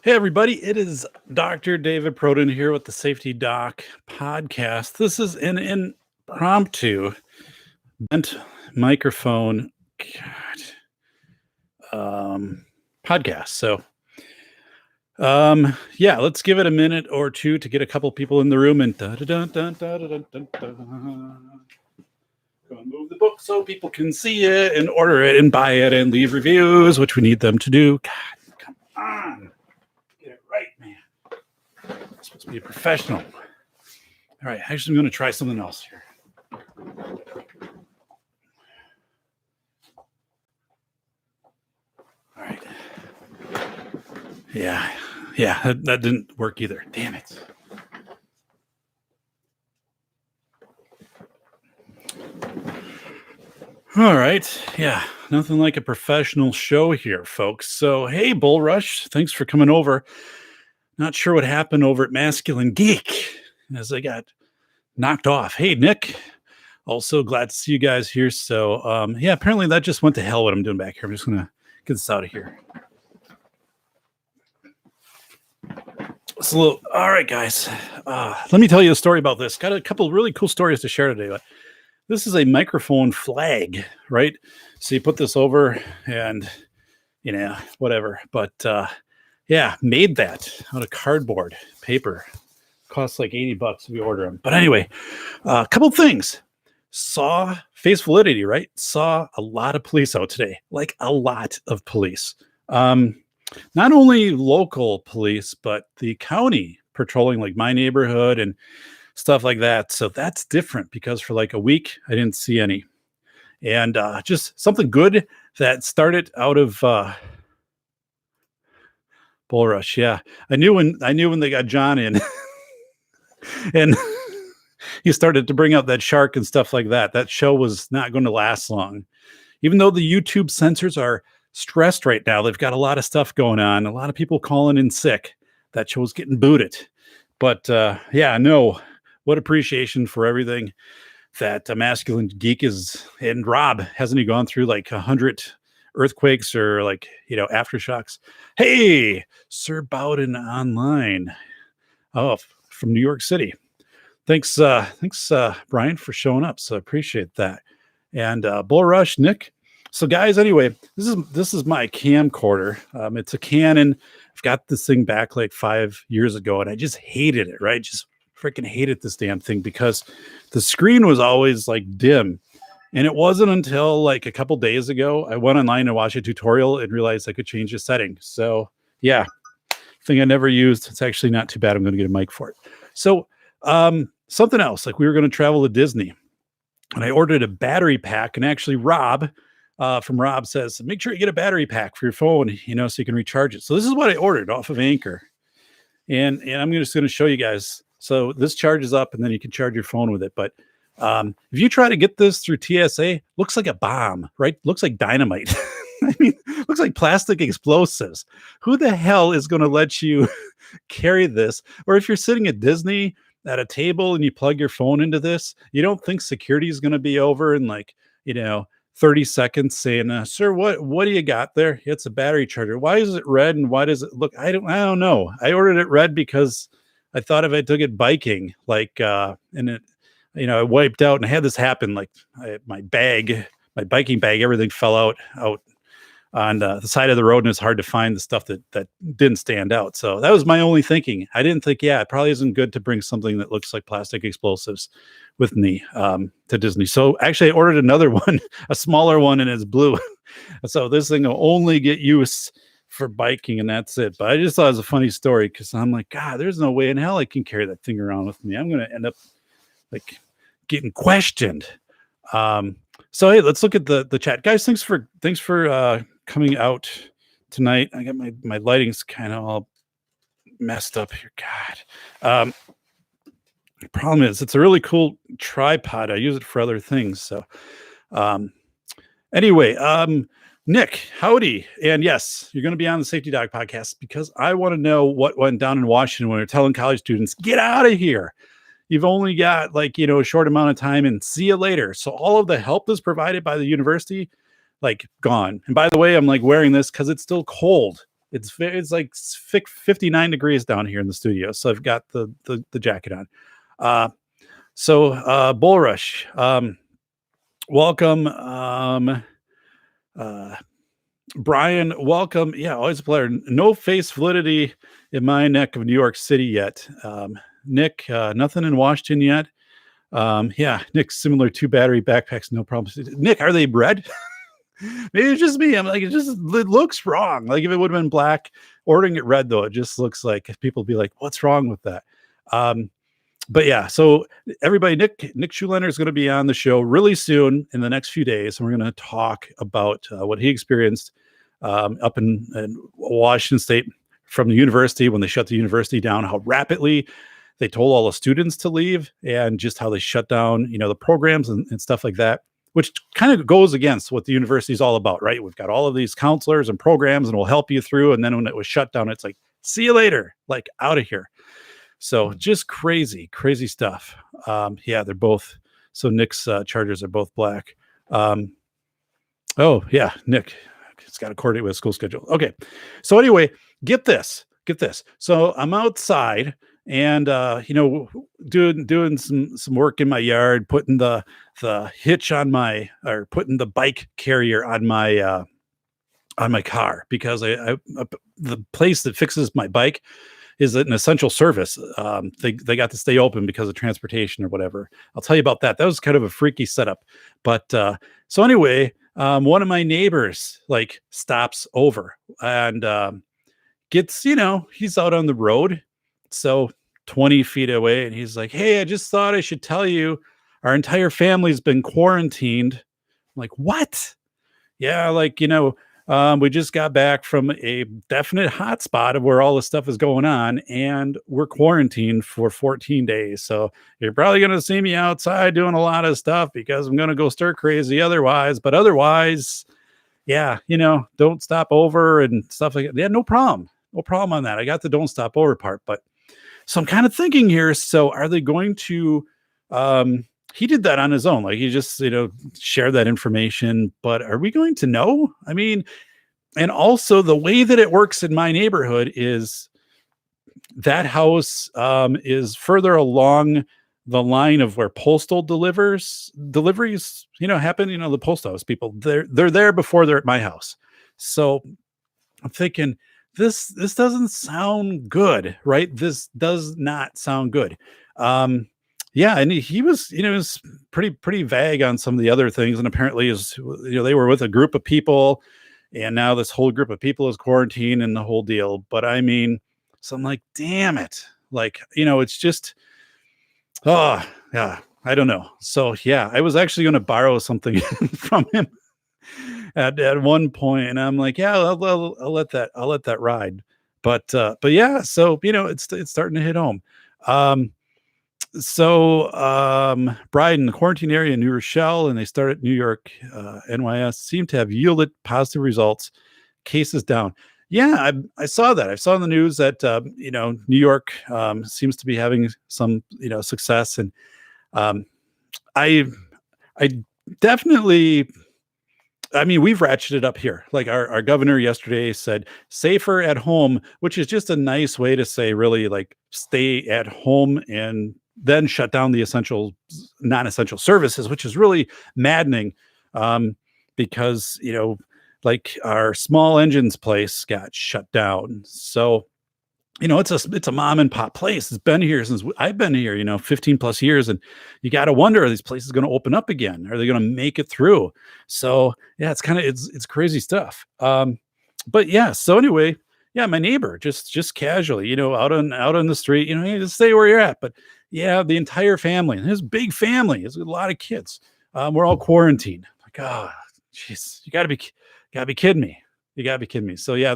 Hey, everybody. It is Dr. David Proden here with the Safety Doc podcast. This is an impromptu bent microphone podcast. Yeah, let's give it a minute or two to get a couple people in the room and go and move the book so people can see it and order it and buy it and leave reviews, which we need them to do. God, come on. Get it right, man. I'm supposed to be a professional. All right, actually, I'm going to try something else here. All right. Yeah, that didn't work either. Damn it. All right. Yeah, nothing like a professional show here, folks. So, hey, Bull Rush, thanks for coming over. Not sure what happened over at Masculine Geek as I got knocked off. Hey, Nick. Also glad to see you guys here. So, yeah, apparently that just went to hell what I'm doing back here. I'm just going to get this out of here. All right, guys. Let me tell you a story about this. Got a couple really cool stories to share today. But this is a microphone flag, right? So you put this over and, whatever. But yeah, made that out of cardboard paper. Costs like $80 if you order them. But anyway, a couple things. Saw face validity, right? Saw a lot of police out today, like a lot of police. Not only local police, but the county patrolling like my neighborhood and stuff like that. So that's different because for like a week, I didn't see any. And just something good that started out of Bull Rush. Yeah, I knew when they got John in and he started to bring out that shark and stuff like that. That show was not going to last long. Even though the YouTube censors are stressed right now, they've got a lot of stuff going on, a lot of people calling in sick. That show's getting booted. But yeah, no, what appreciation for everything that Masculine Geek is. And Rob, hasn't he gone through like 100 earthquakes or like, aftershocks? Hey, Sir Bowden online. Oh, from New York City. Thanks, Brian, for showing up. So I appreciate that. And Bull Rush, Nick. So guys, anyway, this is my camcorder. It's a Canon. I've got this thing back like 5 years ago, and I just hated it. Right, just freaking hated this damn thing because the screen was always like dim. And it wasn't until like a couple days ago I went online and watched a tutorial and realized I could change the setting. So yeah, thing I never used. It's actually not too bad. I'm going to get a mic for it. So something else, like we were going to travel to Disney and I ordered a battery pack, and actually Rob from Rob says, make sure you get a battery pack for your phone, so you can recharge it. So this is what I ordered off of Anchor. And I'm just going to show you guys. So this charges up and then you can charge your phone with it. But if you try to get this through TSA, looks like a bomb, right? Looks like dynamite. I mean, looks like plastic explosives. Who the hell is going to let you carry this? Or if you're sitting at Disney at a table and you plug your phone into this, you don't think security is going to be over in 30 seconds saying, sir, what do you got there? It's a battery charger. Why is it red? And why does it look? I don't know. I ordered it red because I thought if I took it biking, and it, I wiped out, and I had this happen. Like my biking bag, everything fell out on the side of the road, and it's hard to find the stuff that didn't stand out. So that was my only thinking. I didn't think, it probably isn't good to bring something that looks like plastic explosives with me to Disney. So actually I ordered another one, a smaller one, and it's blue. So this thing will only get use for biking, and that's it. But I just thought it was a funny story because I'm like, God, there's no way in hell I can carry that thing around with me. I'm going to end up like getting questioned. So hey, let's look at the chat, guys. Thanks for coming out tonight. I got my lighting's kind of all messed up here. God. The problem is it's a really cool tripod. I use it for other things. So anyway, Nick, howdy. And yes, you're going to be on the Safety Doc podcast because I want to know what went down in Washington when they're telling college students, get out of here. You've only got a short amount of time and see you later. So all of the help that's provided by the university, gone. And by the way, I'm wearing this because it's still cold. It's like 59 degrees down here in the studio, so I've got the jacket on. Uh, Bull Rush, welcome. Uh, Brian, welcome. Yeah, always a pleasure. No face validity in my neck of New York City yet. Nick, nothing in Washington yet. Yeah, Nick, similar to battery backpacks, no problems. Nick, are they red? Maybe it's just me. I'm like, it looks wrong. Like if it would have been black, ordering it red though, it just looks like people be like, what's wrong with that? Um, but yeah, so everybody, Nick Schuleiner is going to be on the show really soon in the next few days, and we're going to talk about what he experienced up in Washington State from the university when they shut the university down, how rapidly they told all the students to leave, and just how they shut down, the programs and stuff like that, which kind of goes against what the university is all about, right? We've got all of these counselors and programs, and we'll help you through. And then when it was shut down, it's like, see you later, like out of here. So just crazy, crazy stuff. Yeah, they're both. So Nick's chargers are both black. Oh yeah, Nick, it's got to coordinate with a school schedule. Okay. So anyway, get this. So I'm outside and doing some work in my yard, putting the hitch on putting the bike carrier on my car, because I the place that fixes my bike is an essential service. They got to stay open because of transportation or whatever. I'll tell you about that. That was kind of a freaky setup. But so anyway, one of my neighbors like stops over and gets, he's out on the road. So 20 feet away, and he's like, hey, I just thought I should tell you our entire family's been quarantined. I'm like, what? Yeah, like, we just got back from a definite hotspot of where all this stuff is going on, and we're quarantined for 14 days. So you're probably going to see me outside doing a lot of stuff because I'm going to go stir crazy otherwise. But otherwise, yeah, don't stop over and stuff like that. Yeah, no problem. No problem on that. I got the don't stop over part. But so I'm kind of thinking here, so are they going to he did that on his own. Like he just, shared that information, but are we going to know? I mean, and also the way that it works in my neighborhood is that house is further along the line of where postal deliveries, happen. The post office people, they're there before they're at my house. So I'm thinking this doesn't sound good, right? This does not sound good. Yeah, and he was, was pretty vague on some of the other things, and apparently they were with a group of people, and now this whole group of people is quarantined and the whole deal. But I mean, so I'm like, damn it, like it's just, oh yeah, I don't know. So yeah, I was actually going to borrow something from him at one point, and I'm like, yeah, I'll let that ride. But yeah, so it's starting to hit home. Bryden, the quarantine area in New Rochelle, and they started New York, NYS, seem to have yielded positive results. Cases down. Yeah, I saw that. I saw in the news that New York seems to be having some success, and I definitely. I mean, we've ratcheted up here. Like our governor yesterday said, safer at home, which is just a nice way to say really like stay at home and then shut down the non-essential services, which is really maddening because, like our small engines place got shut down. So, it's a mom and pop place. It's been here since I've been here, 15 plus years. And you got to wonder, are these places going to open up again? Are they going to make it through? So yeah, it's crazy stuff. But yeah, so anyway, yeah, my neighbor just casually, out on the street, hey, just stay where you're at. But yeah, the entire family, and his big family, has a lot of kids. We're all quarantined. Like, oh, jeez, you gotta be kidding me. You gotta be kidding me. So yeah,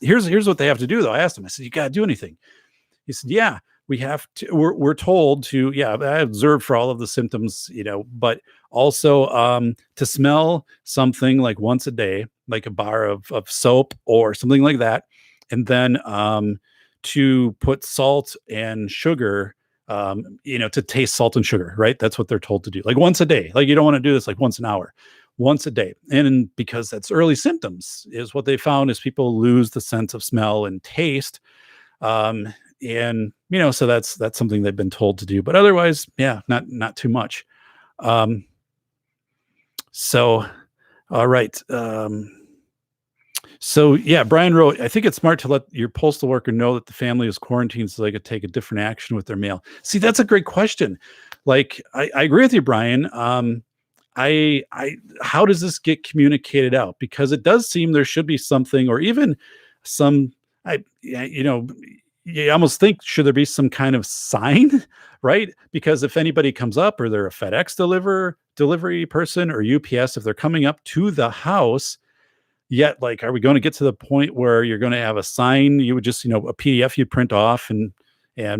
here's what they have to do though. I asked him, I said, you gotta do anything? He said, yeah, we have to, we're told to, yeah, I observed for all of the symptoms, but also to smell something like once a day, like a bar of soap or something like that. And then to put salt and sugar, to taste salt and sugar, right? That's what they're told to do. Like once a day. Like you don't want to do this like once an hour. once a day. And because that's early symptoms, is what they found is people lose the sense of smell and taste. Um, and so that's something they've been told to do. But otherwise, yeah, not too much. Um, so all right. So yeah, Brian wrote, I think it's smart to let your postal worker know that the family is quarantined so they could take a different action with their mail. See, that's a great question. Like, I agree with you, Brian. How does this get communicated out? Because it does seem there should be something, or even some, yeah, you almost think, should there be some kind of sign, right? Because if anybody comes up, or they're a FedEx delivery person or UPS, if they're coming up to the house, yet, like, are we going to get to the point where you're going to have a sign you would just, a PDF you'd print off and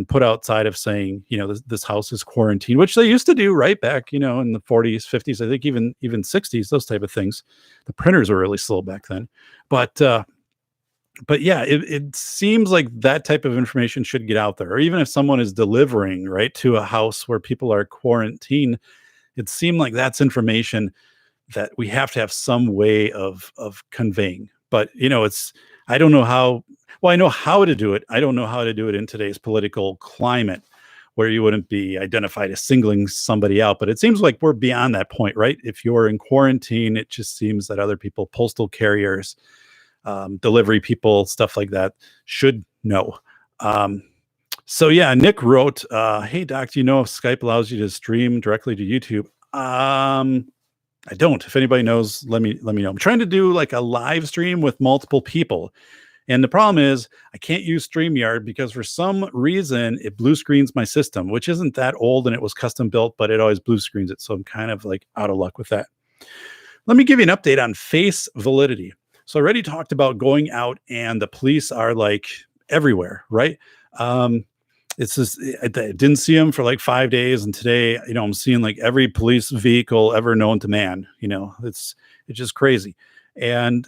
put outside of saying, this house is quarantined, which they used to do right back, in the 40s, 50s, I think even 60s, those type of things. The printers were really slow back then. But yeah, it seems like that type of information should get out there. Or even if someone is delivering right to a house where people are quarantined, it seemed like that's information that we have to have some way of conveying. But I don't know how. Well, I know how to do it. I don't know how to do it in today's political climate, where you wouldn't be identified as singling somebody out. But it seems like we're beyond that point, right? If you're in quarantine, it just seems that other people, postal carriers, delivery people, stuff like that, should know. So yeah, Nick wrote, "Hey Doc, do you know if Skype allows you to stream directly to YouTube?" I don't. If anybody knows, let me know. I'm trying to do like a live stream with multiple people. And the problem is I can't use StreamYard because for some reason it blue screens my system, which isn't that old and it was custom built, but it always blue screens it. So I'm kind of like out of luck with that. Let me give you an update on face validity. So I already talked about going out and the police are like everywhere, right? It's just, I didn't see them for like 5 days. And today, I'm seeing like every police vehicle ever known to man. It's just crazy. And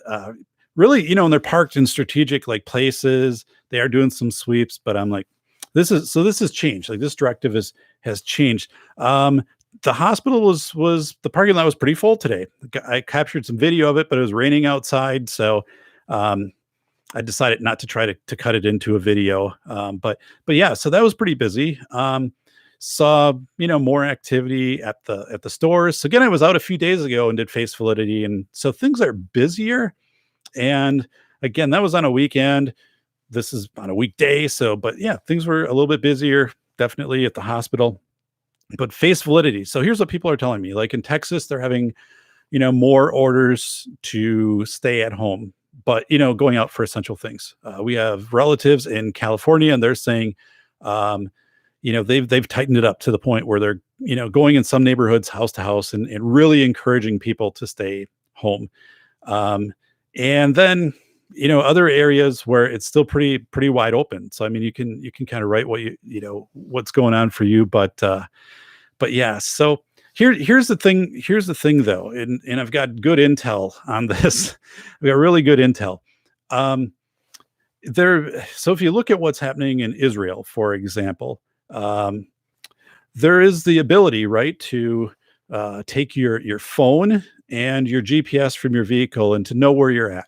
really, and they're parked in strategic like places. They are doing some sweeps, but I'm like, this has changed. Like, this directive has changed. The hospital was the parking lot was pretty full today. I captured some video of it, but it was raining outside. So I decided not to try to cut it into a video. But yeah, so that was pretty busy. Saw, more activity at the stores. So again, I was out a few days ago and did face validity. And so things are busier. And again, that was on a weekend. This is on a weekday. So, but yeah, things were a little bit busier, definitely at the hospital. But face validity. So here's what people are telling me. Like in Texas, they're having, more orders to stay at home, but, going out for essential things. We have relatives in California, and they're saying, they've tightened it up to the point where they're, going in some neighborhoods house to house and really encouraging people to stay home. And then, other areas where it's still pretty wide open. So, I mean, you can kind of write what what's going on for you, but yeah. So here's the thing though. And I've got good intel on this. We got really good intel. So if you look at what's happening in Israel, for example, there is the ability, right, to take your phone and your GPS from your vehicle and to know where you're at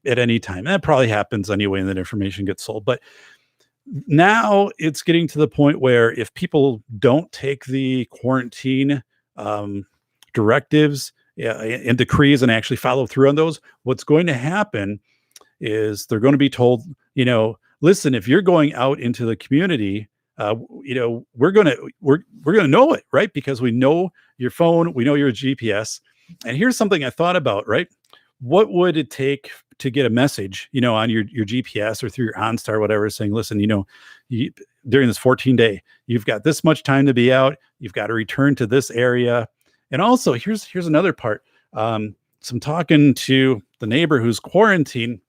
any time. And that probably happens anyway, and that information gets sold. But now it's getting to the point where if people don't take the quarantine directives and decrees and actually follow through on those, what's going to happen is they're going to be told, listen, if you're going out into the community, we're going to know it, right? Because we know your phone, we know your GPS. And here's something I thought about, right? What would it take to get a message, on your GPS or through your OnStar, or whatever, saying, listen, during this 14-day, you've got this much time to be out. You've got to return to this area. And also here's another part. So I'm talking to the neighbor who's quarantined,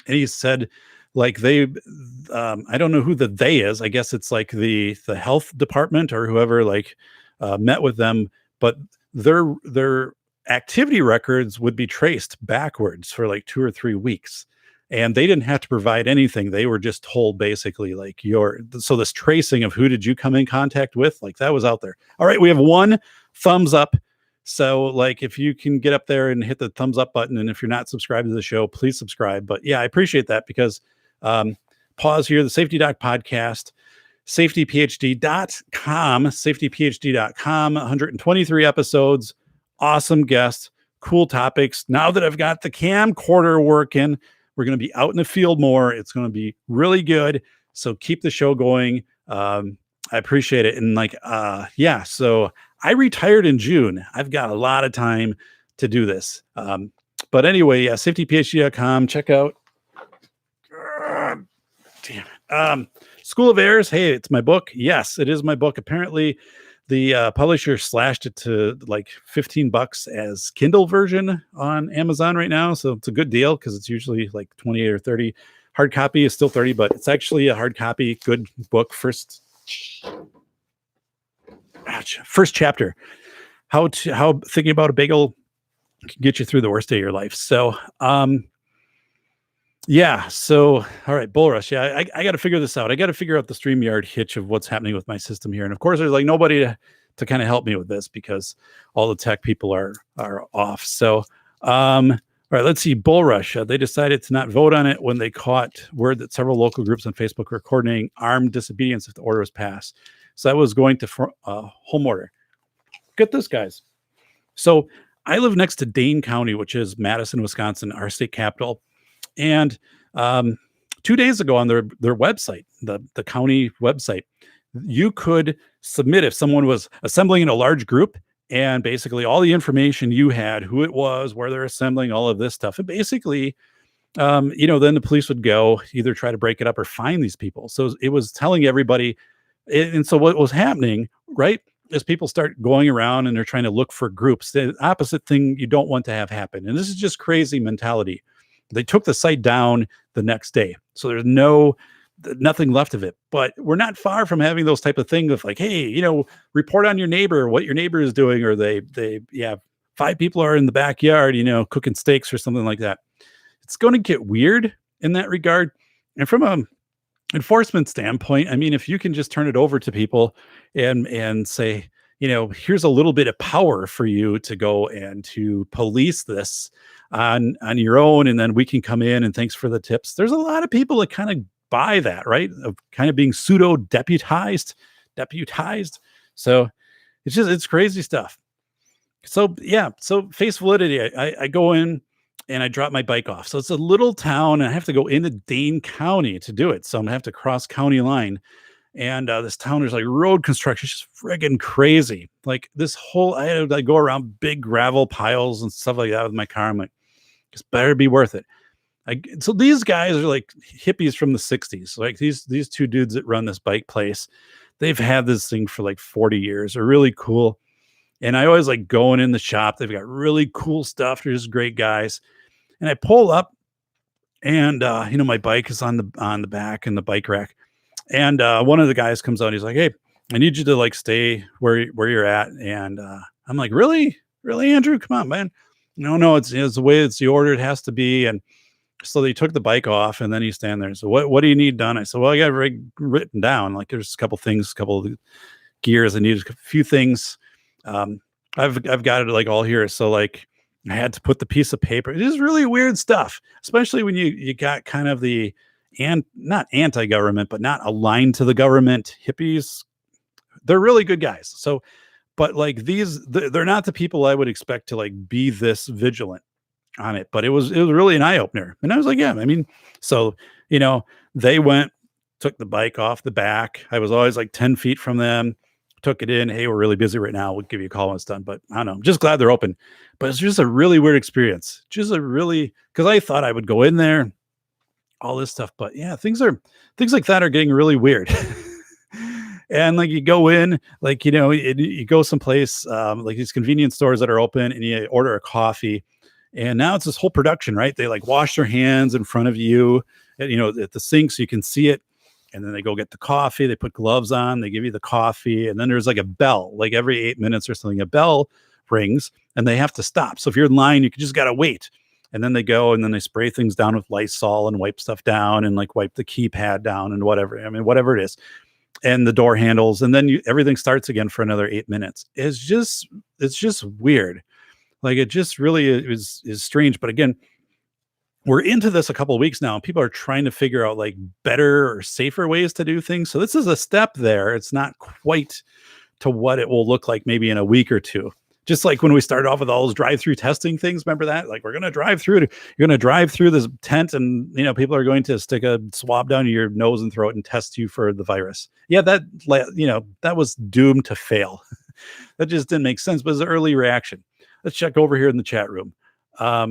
and he said, like, I don't know who the they is. I guess it's like the health department or whoever, like, met with them, but their activity records would be traced backwards for like 2 or 3 weeks. And they didn't have to provide anything. They were just told basically like so this tracing of who did you come in contact with, like that was out there. All right. We have one thumbs up So, like, if you can get up there and hit the thumbs up button, and if you're not subscribed to the show, please subscribe. But yeah, I appreciate that because um, pause here, the Safety Doc podcast, safetyphd.com, 123 episodes, awesome guests, cool topics. Now that I've got the camcorder working, we're going to be out in the field more. It's going to be really good. So keep the show going. I appreciate it. And like, yeah, so I retired in June. I've got a lot of time to do this. But anyway, yeah, safetyphd.com. Check out. Damn it. School of Errors. Hey, it's my book. Yes, it is my book. Apparently, the publisher slashed it to like $15 as Kindle version on Amazon right now. So it's a good deal because it's usually like 28 or 30. Hard copy is still 30, but it's actually a hard copy, good book. First chapter. How thinking about a bagel can get you through the worst day of your life. So, yeah. So, all right, Bull Rush. Yeah, I got to figure this out. I got to figure out the StreamYard hitch of what's happening with my system here. And of course, there's like nobody to kind of help me with this because all the tech people are off. So, all right, let's see. Bull Rush. They decided to not vote on it when they caught word that several local groups on Facebook were coordinating armed disobedience if the order was passed. So that was going to home order. Get this, guys. So I live next to Dane County, which is Madison, Wisconsin, our state capital. And 2 days ago on their website, the county website, you could submit if someone was assembling in a large group and basically all the information you had, who it was, where they're assembling, all of this stuff. And basically, then the police would go either try to break it up or find these people. So it was telling everybody. And so what was happening, right, is people start going around and they're trying to look for groups. The opposite thing you don't want to have happen. And this is just crazy mentality. They took the site down the next day. So there's nothing left of it. But we're not far from having those type of things of like, hey, report on your neighbor, what your neighbor is doing, or they 5 people are in the backyard, cooking steaks or something like that. It's going to get weird in that regard. And from a enforcement standpoint, I mean, if you can just turn it over to people and say, here's a little bit of power for you to go and to police this on your own, and then we can come in and thanks for the tips. There's a lot of people that kind of buy that, right? Of kind of being pseudo deputized. So it's crazy stuff. So yeah, so Face Validity, I go in and I drop my bike off. So it's a little town and I have to go into Dane County to do it. So I'm gonna have to cross county line. And this town, there's like road construction, it's just friggin' crazy. Like this whole, I had to like go around big gravel piles and stuff like that with my car. I'm like, this better be worth it. So these guys are like hippies from the 60s. Like these 2 dudes that run this bike place, they've had this thing for like 40 years. They're really cool. And I always like going in the shop. They've got really cool stuff. They're just great guys. And I pull up and, my bike is on the back in the bike rack. And one of the guys comes out. He's like, hey, I need you to like stay where you're at. And I'm like, really, Andrew? Come on, man. No, it's the way it's the order. It has to be. And so they took the bike off and then he's standing there. So what do you need done? I said, well, I got it written down. Like there's a couple of gears. I need a few things. I've got it like all here. So like I had to put the piece of paper. It is really weird stuff, especially when you got kind of the not anti-government, but not aligned to the government hippies. They're really good guys. So, but like they're not the people I would expect to like be this vigilant on it. But it was really an eye opener. And I was like, yeah, I mean, so, they took the bike off the back. I was always like 10 feet from them, took it in. Hey, we're really busy right now. We'll give you a call when it's done. But I don't know. I'm just glad they're open. But it's just a really weird experience. Because I thought I would go in there, all this stuff. But yeah, things like that are getting really weird. And like you go in, like, you go someplace like these convenience stores that are open and you order a coffee. And now it's this whole production, right? They like wash their hands in front of you, at the sink so you can see it. And then they go get the coffee. They put gloves on. They give you the coffee. And then there's like a bell, like every 8 minutes or something, a bell rings and they have to stop. So if you're in line, you just got to wait. And then they go and then they spray things down with Lysol and wipe stuff down and like wipe the keypad down and whatever. I mean, whatever it is. and the door handles, and then everything starts again for another 8 minutes. It's just weird. Like it just really is strange. But again, we're into this a couple of weeks now, and people are trying to figure out like better or safer ways to do things. So this is a step there. It's not quite to what it will look like maybe in a week or two. Just like when we started off with all those drive-through testing things, remember that? Like you're going to drive through this tent, and people are going to stick a swab down your nose and throat and test you for the virus. Yeah, that was doomed to fail. That just didn't make sense, but it's an early reaction. Let's check over here in the chat room. All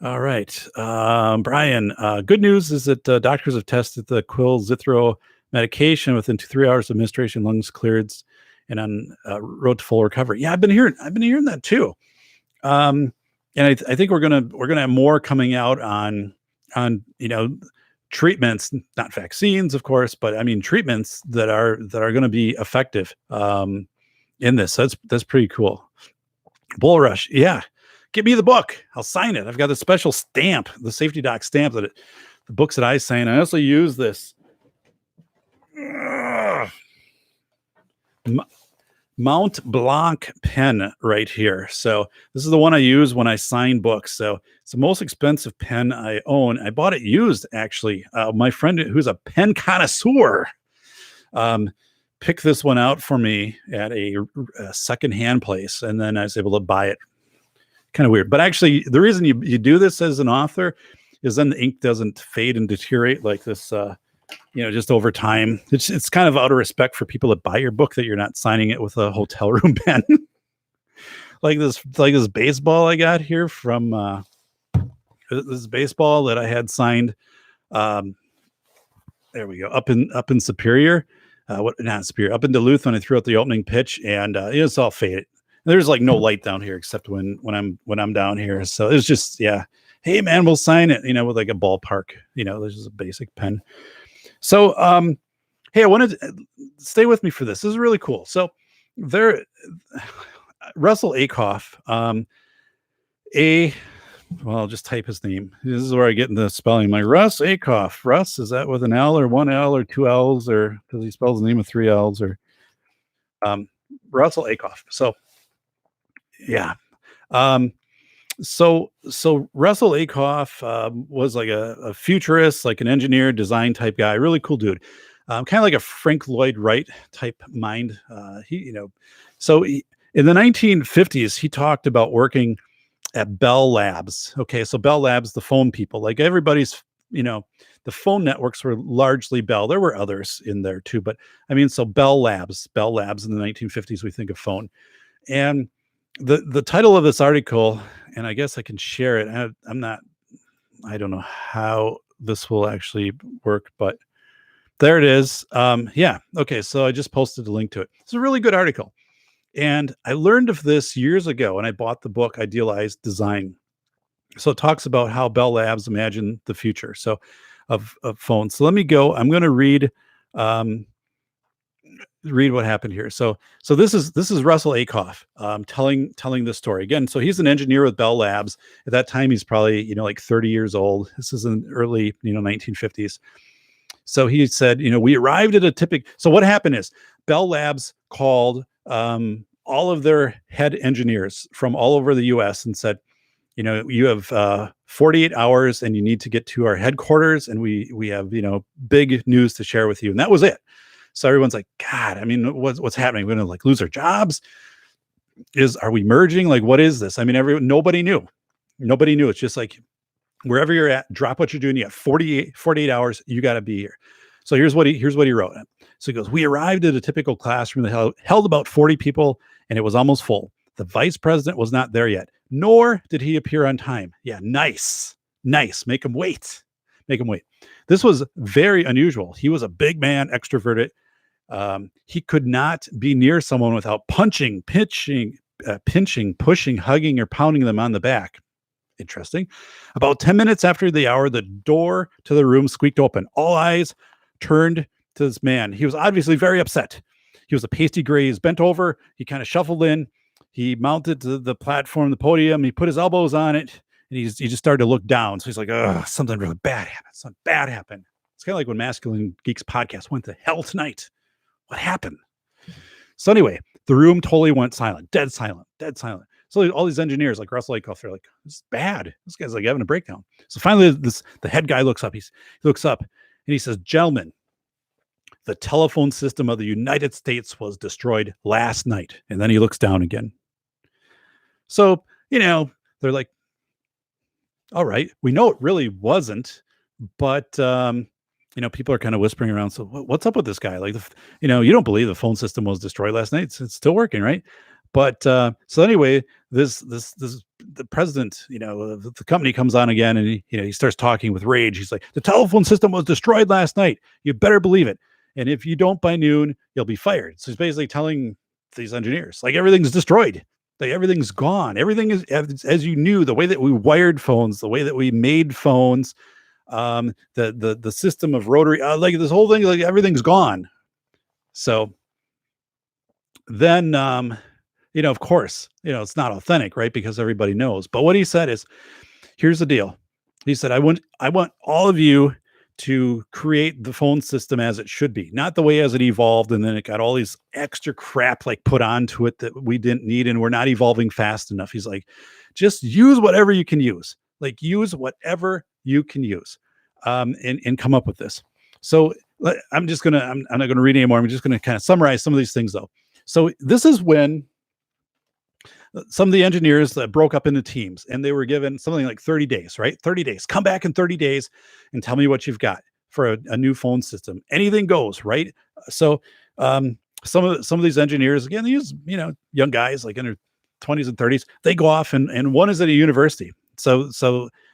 right, Brian. Good news is that doctors have tested the Quil-Zithro medication within 3 hours of administration, lungs cleared, and on road to full recovery. Yeah, I've been hearing that too. And I think we're gonna have more coming out on treatments, not vaccines, of course, but I mean treatments that are going to be effective in this. So that's pretty cool. Bull Rush, yeah. Give me the book. I'll sign it. I've got a special stamp, the Safety Doc stamp the books that I sign. I also use this Mount Blanc pen right here. So this is the one I use when I sign books. So it's the most expensive pen I own. I bought it used, actually. My friend who's a pen connoisseur picked this one out for me at a secondhand place, and then I was able to buy it. Kind of weird, but actually the reason you do this as an author is then the ink doesn't fade and deteriorate like this just over time. It's kind of out of respect for people that buy your book that you're not signing it with a hotel room pen. like this baseball I got here from this baseball that I had signed there we go, up in Superior, not Superior, up in Duluth, when I threw out the opening pitch, and it's all faded. There's like no light down here except when I'm down here. So it's just, yeah. Hey man, we'll sign it, with like a ballpark, this is a basic pen. So, hey, I wanted to stay with me for this. This is really cool. So Russell Akoff, I'll just type his name. This is where I get in the spelling. My Russ Akoff. Russ, is that with an L or one L or two L's, or does he spell his name with three L's, or Russell Akoff. So, yeah. So Russell Akoff was like a futurist, like an engineer, design type guy, really cool dude. Kind of like a Frank Lloyd Wright type mind. So in the 1950s, he talked about working at Bell Labs. Okay, so Bell Labs, the phone people, like everybody's, the phone networks were largely Bell. There were others in there too, but I mean, so Bell Labs in the 1950s, we think of phone. And the title of this article, and I guess I can share it. I don't know how this will actually work, but there it is. Yeah. Okay. So I just posted a link to it. It's a really good article. And I learned of this years ago, and I bought the book Idealized Design. So it talks about how Bell Labs imagine the future of phones. So let me go. I'm going to read what happened here. So this is Russell Akoff telling this story again. So he's an engineer with Bell Labs. At that time, he's probably like 30 years old. This is in early 1950s. So he said, we arrived at a typical. So what happened is Bell Labs called all of their head engineers from all over the U.S. and said, you have 48 hours and you need to get to our headquarters, and we have big news to share with you. And that was it. So everyone's like, God, I mean, what's happening? We're gonna like lose our jobs? Are we merging? Like, what is this? I mean, nobody knew. It's just like, wherever you're at, drop what you're doing. You have 48 hours. You got to be here. So here's what he wrote. So he goes, we arrived at a typical classroom that held about 40 people, and it was almost full. The vice president was not there yet, nor did he appear on time. Yeah, nice. Make him wait. This was very unusual. He was a big man, extroverted. He could not be near someone without pinching, pushing, hugging, or pounding them on the back. Interesting. About 10 minutes after the hour, the door to the room squeaked open. All eyes turned to this man. He was obviously very upset. He was a pasty gray. He's bent over. He kind of shuffled in. He mounted to the platform, the podium. He put his elbows on it, and he just started to look down. So he's like, "Ugh, something really bad happened. Something bad happened." It's kind of like when Masculine Geeks podcast went to hell tonight. What happened? So anyway, the room totally went silent, dead silent, dead silent. So all these engineers like Russell Acuff, they're like, this is bad. This guy's like having a breakdown. So finally, the head guy looks up. He looks up and he says, "Gentlemen, the telephone system of the United States was destroyed last night." And then he looks down again. So, they're like, all right, we know it really wasn't, but people are kind of whispering around. So what's up with this guy? Like, you don't believe the phone system was destroyed last night. It's still working, right? But so anyway, this the president, the company comes on again, and he starts talking with rage. He's like, the telephone system was destroyed last night. You better believe it. And if you don't by noon, you'll be fired. So he's basically telling these engineers, like, everything's destroyed. Like, everything's gone. Everything is as you knew, the way that we wired phones, the way that we made phones, the system of rotary, like this whole thing, like everything's gone. So then, of course, it's not authentic, right? Because everybody knows. But what he said is, here's the deal. He said, I want all of you to create the phone system as it should be, not the way as it evolved. And then it got all these extra crap like put onto it that we didn't need. And we're not evolving fast enough. He's like, just use whatever you can use, like use whatever you can use, and come up with this. So I'm not going to read anymore. I'm just going to kind of summarize some of these things though. So this is when some of the engineers that broke up into teams, and they were given something like 30 days, right? 30 days, come back in 30 days and tell me what you've got for a new phone system. Anything goes, right? So some of these engineers, again, these, young guys like in their 20s and 30s, they go off and one is at a university. So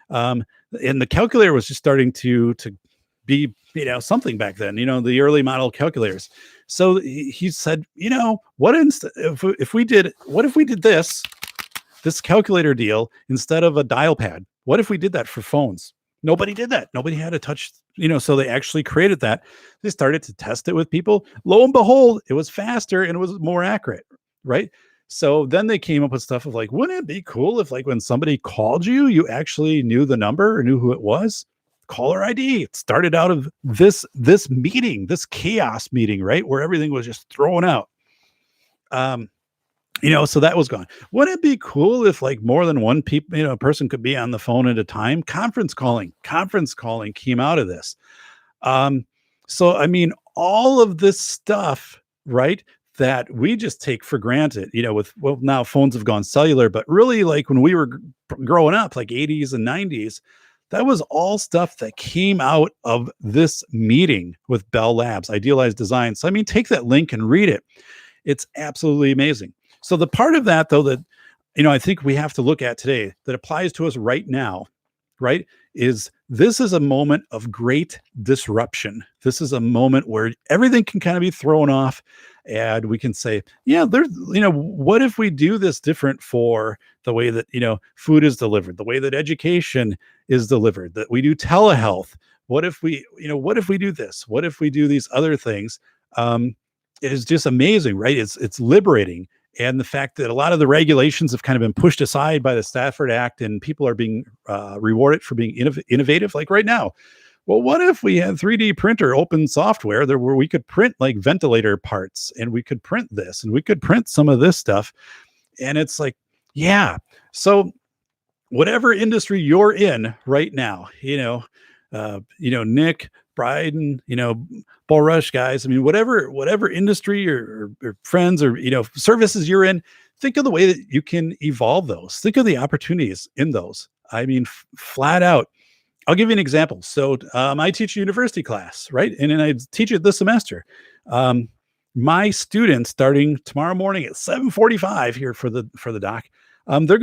and the calculator was just starting to be, something back then, the early model calculators. So he said, what if we did this calculator deal instead of a dial pad? What if we did that for phones? Nobody did that. Nobody had to touch, so they actually created that. They started to test it with people. Lo and behold, it was faster and it was more accurate, right? So then they came up with stuff of like, wouldn't it be cool if like when somebody called you, you actually knew the number or knew who it was? Caller ID. It started out of this meeting, this chaos meeting, right? Where everything was just thrown out. So that was gone. Wouldn't it be cool if like more than one person could be on the phone at a time? Conference calling came out of this. So I mean, all of this stuff, right, that we just take for granted, now phones have gone cellular, but really like when we were growing up, like 80s and 90s, that was all stuff that came out of this meeting with Bell Labs, Idealized Design. So, I mean, take that link and read it. It's absolutely amazing. So the part of that, though, that, I think we have to look at today that applies to us right now, right, is this is a moment of great disruption. This is a moment where everything can kind of be thrown off and we can say, yeah, there's, what if we do this different for the way that, food is delivered, the way that education is delivered, that we do telehealth? What if we do this? What if we do these other things? It is just amazing, right? It's liberating. And the fact that a lot of the regulations have kind of been pushed aside by the Stafford Act and people are being rewarded for being innovative, like right now. Well, what if we had 3D printer open software there where we could print like ventilator parts and we could print this and we could print some of this stuff? And it's like, yeah. So whatever industry you're in right now, Nick, Bryden, Bull Rush guys, I mean, whatever industry or friends or, services you're in, think of the way that you can evolve those. Think of the opportunities in those. I mean, flat out. I'll give you an example. So I teach a university class, right? And I teach it this semester. My students, starting tomorrow morning at 7:45 here for the doc, they're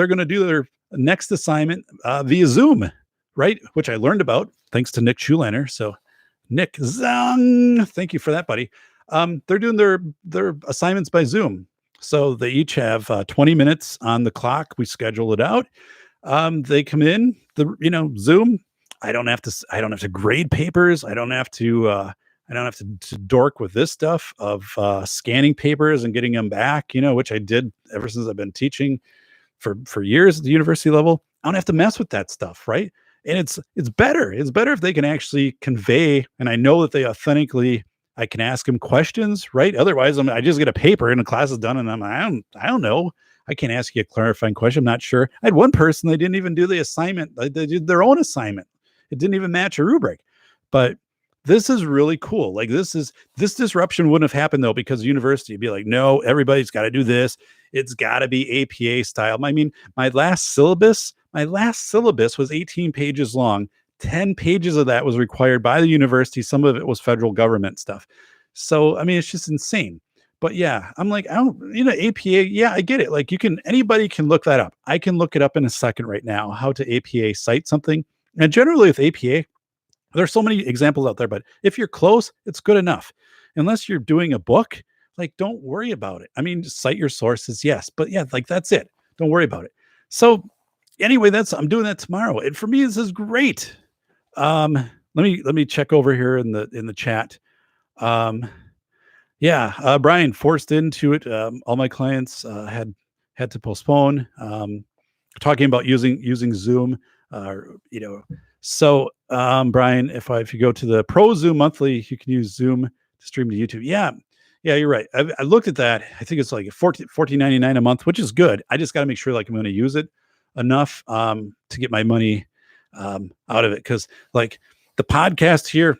gonna do their next assignment via Zoom, right? Which I learned about thanks to Nick Schulaner. So Nick, zang, thank you for that, buddy. They're doing their assignments by Zoom. So they each have 20 minutes on the clock. We schedule it out. They come in Zoom. I don't have to grade papers. I don't have to dork with this stuff of scanning papers and getting them back, which I did ever since I've been teaching for years at the university level. I don't have to mess with that stuff, right? And it's better. It's better if they can actually convey, and I know that they authentically. I can ask them questions, right? Otherwise, I just get a paper and the class is done, and I don't know. I can't ask you a clarifying question. I'm not sure. I had one person, they didn't even do the assignment. They did their own assignment. It didn't even match a rubric. But this is really cool. Like this disruption wouldn't have happened though, because the university would be like, no, everybody's got to do this. It's got to be APA style. I mean, my last syllabus was 18 pages long. 10 pages of that was required by the university. Some of it was federal government stuff. So, I mean, it's just insane. But yeah, I'm like, I don't, APA, yeah, I get it. Like anybody can look that up. I can look it up in a second right now, how to APA cite something. And generally with APA, there's so many examples out there, but if you're close, it's good enough. Unless you're doing a book, like don't worry about it. I mean, just cite your sources, yes, but yeah, like that's it. Don't worry about it. So anyway, I'm doing that tomorrow. And for me, this is great. Let me check over here in the chat. Yeah, Brian forced into it. All my clients had to postpone. Talking about using Zoom, you know. So, Brian, if you go to the Pro Zoom monthly, you can use Zoom to stream to YouTube. Yeah, you're right. I looked at that. I think it's like $14.99 a month, which is good. I just got to make sure like I'm going to use it enough to get my money out of it, because like the podcast here,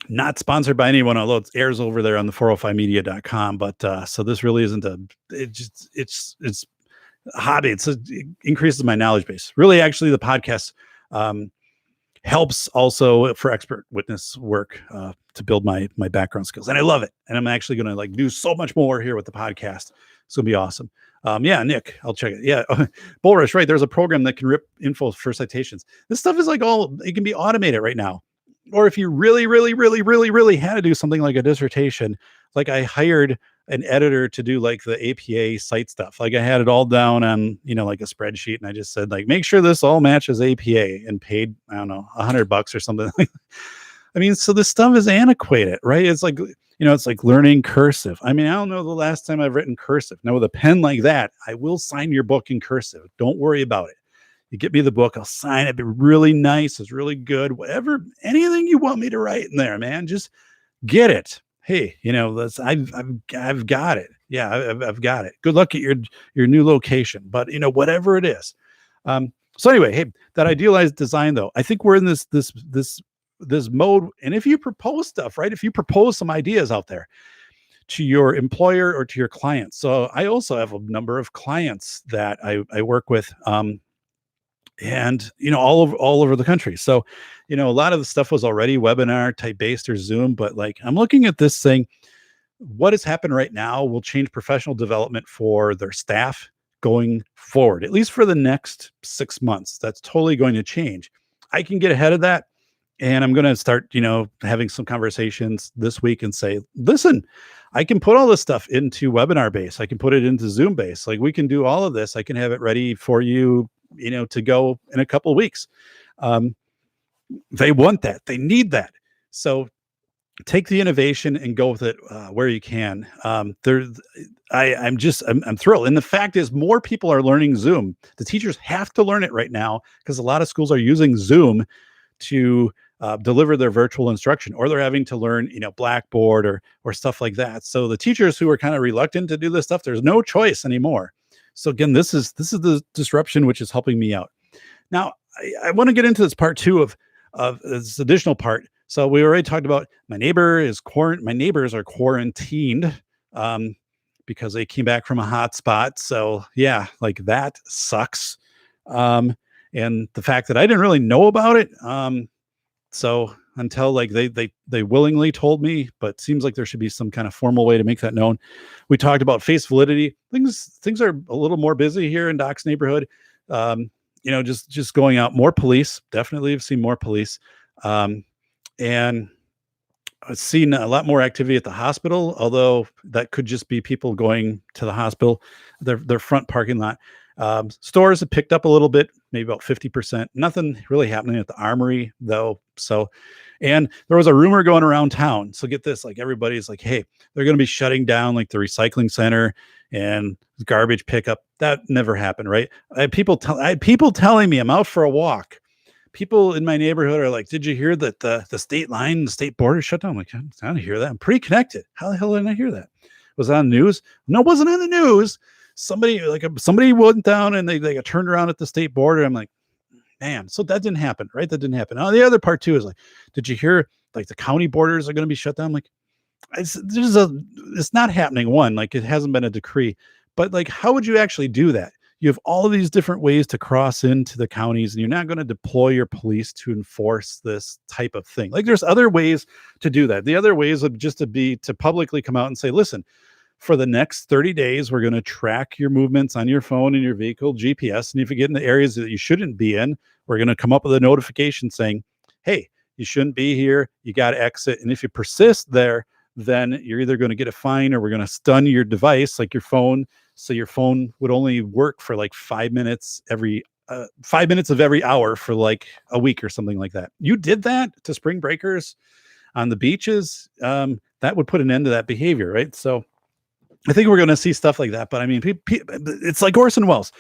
not sponsored by anyone, although it airs over there on the 405media.com. But so this really isn't it's a hobby. It increases my knowledge base. Really, actually, the podcast helps also for expert witness work to build my background skills, and I love it. And I'm actually going to like do so much more here with the podcast. It's gonna be awesome. Yeah, Nick, I'll check it. Yeah, Bullrush, right? There's a program that can rip info for citations. This stuff is like it can be automated right now. Or if you really, really, really, really, really had to do something like a dissertation, like I hired an editor to do like the APA site stuff. Like I had it all down on, like a spreadsheet, and I just said like, make sure this all matches APA, and paid, I don't know, $100 or something. I mean, so this stuff is antiquated, right? It's like, it's like learning cursive. I mean, I don't know the last time I've written cursive. Now with a pen like that, I will sign your book in cursive. Don't worry about it. You get me the book, I'll sign it. It'd be really nice. It's really good. Whatever, anything you want me to write in there, man, just get it. Hey, I've got it. Yeah, I've got it. Good luck at your new location. But whatever it is. So anyway, hey, that idealized design though, I think we're in this mode. And if you propose stuff, right? If you propose some ideas out there to your employer or to your clients. So I also have a number of clients that I work with. And all over the country. So a lot of the stuff was already webinar type based or Zoom, but like I'm looking at this thing. What has happened right now will change professional development for their staff going forward, at least for the next 6 months. That's totally going to change. I can get ahead of that, and I'm going to start having some conversations this week and say, listen, I can put all this stuff into webinar base. I can put it into Zoom base. Like we can do all of this. I can have it ready for you to go in a couple of weeks. They want that. They need that. So take the innovation and go with it where you can. I'm thrilled. And the fact is, more people are learning Zoom. The teachers have to learn it right now because a lot of schools are using Zoom to deliver their virtual instruction, or they're having to learn, Blackboard or stuff like that. So the teachers who are kind of reluctant to do this stuff, there's no choice anymore. So again, this is the disruption which is helping me out. Now, I want to get into this part two of this additional part. So we already talked about my neighbors are quarantined because they came back from a hot spot. So yeah, like that sucks. And the fact that I didn't really know about it. So until like they willingly told me, but seems like there should be some kind of formal way to make that known. We talked about face validity. Things are a little more busy here in Doc's neighborhood. Just going out, more police. Definitely have seen more police. And I've seen a lot more activity at the hospital, although that could just be people going to the hospital, their front parking lot. Stores have picked up a little bit, maybe about 50%. Nothing really happening at the armory though. So, and there was a rumor going around town. So get this, like everybody's like, hey, they're going to be shutting down like the recycling center and garbage pickup. That never happened, right? I had people telling me, I'm out for a walk. people in my neighborhood are like, did you hear that the state line, the state border shut down? I'm like, I don't hear that. I'm pretty connected. How the hell did I not hear that? Was it on the news? No, it wasn't on the news. Somebody went down and they got turned around at the state border. I'm like, man, so that didn't happen, right? That didn't happen. Now, the other part too is like, did you hear like the county borders are going to be shut down? I'm like, it's not happening. One, like it hasn't been a decree, but like, how would you actually do that? You have all of these different ways to cross into the counties, and you're not going to deploy your police to enforce this type of thing. Like, there's other ways to do that. The other ways would just to be to publicly come out and say, listen, for the next 30 days, we're going to track your movements on your phone and your vehicle GPS. And if you get in the areas that you shouldn't be in, we're going to come up with a notification saying, hey, you shouldn't be here. You got to exit. And if you persist there, then you're either going to get a fine or we're going to stun your device, like your phone. So your phone would only work for like 5 minutes every 5 minutes of every hour for like a week or something like that. You did that to spring breakers on the beaches. That would put an end to that behavior, right? So I think we're going to see stuff like that. But I mean, it's like Orson Welles.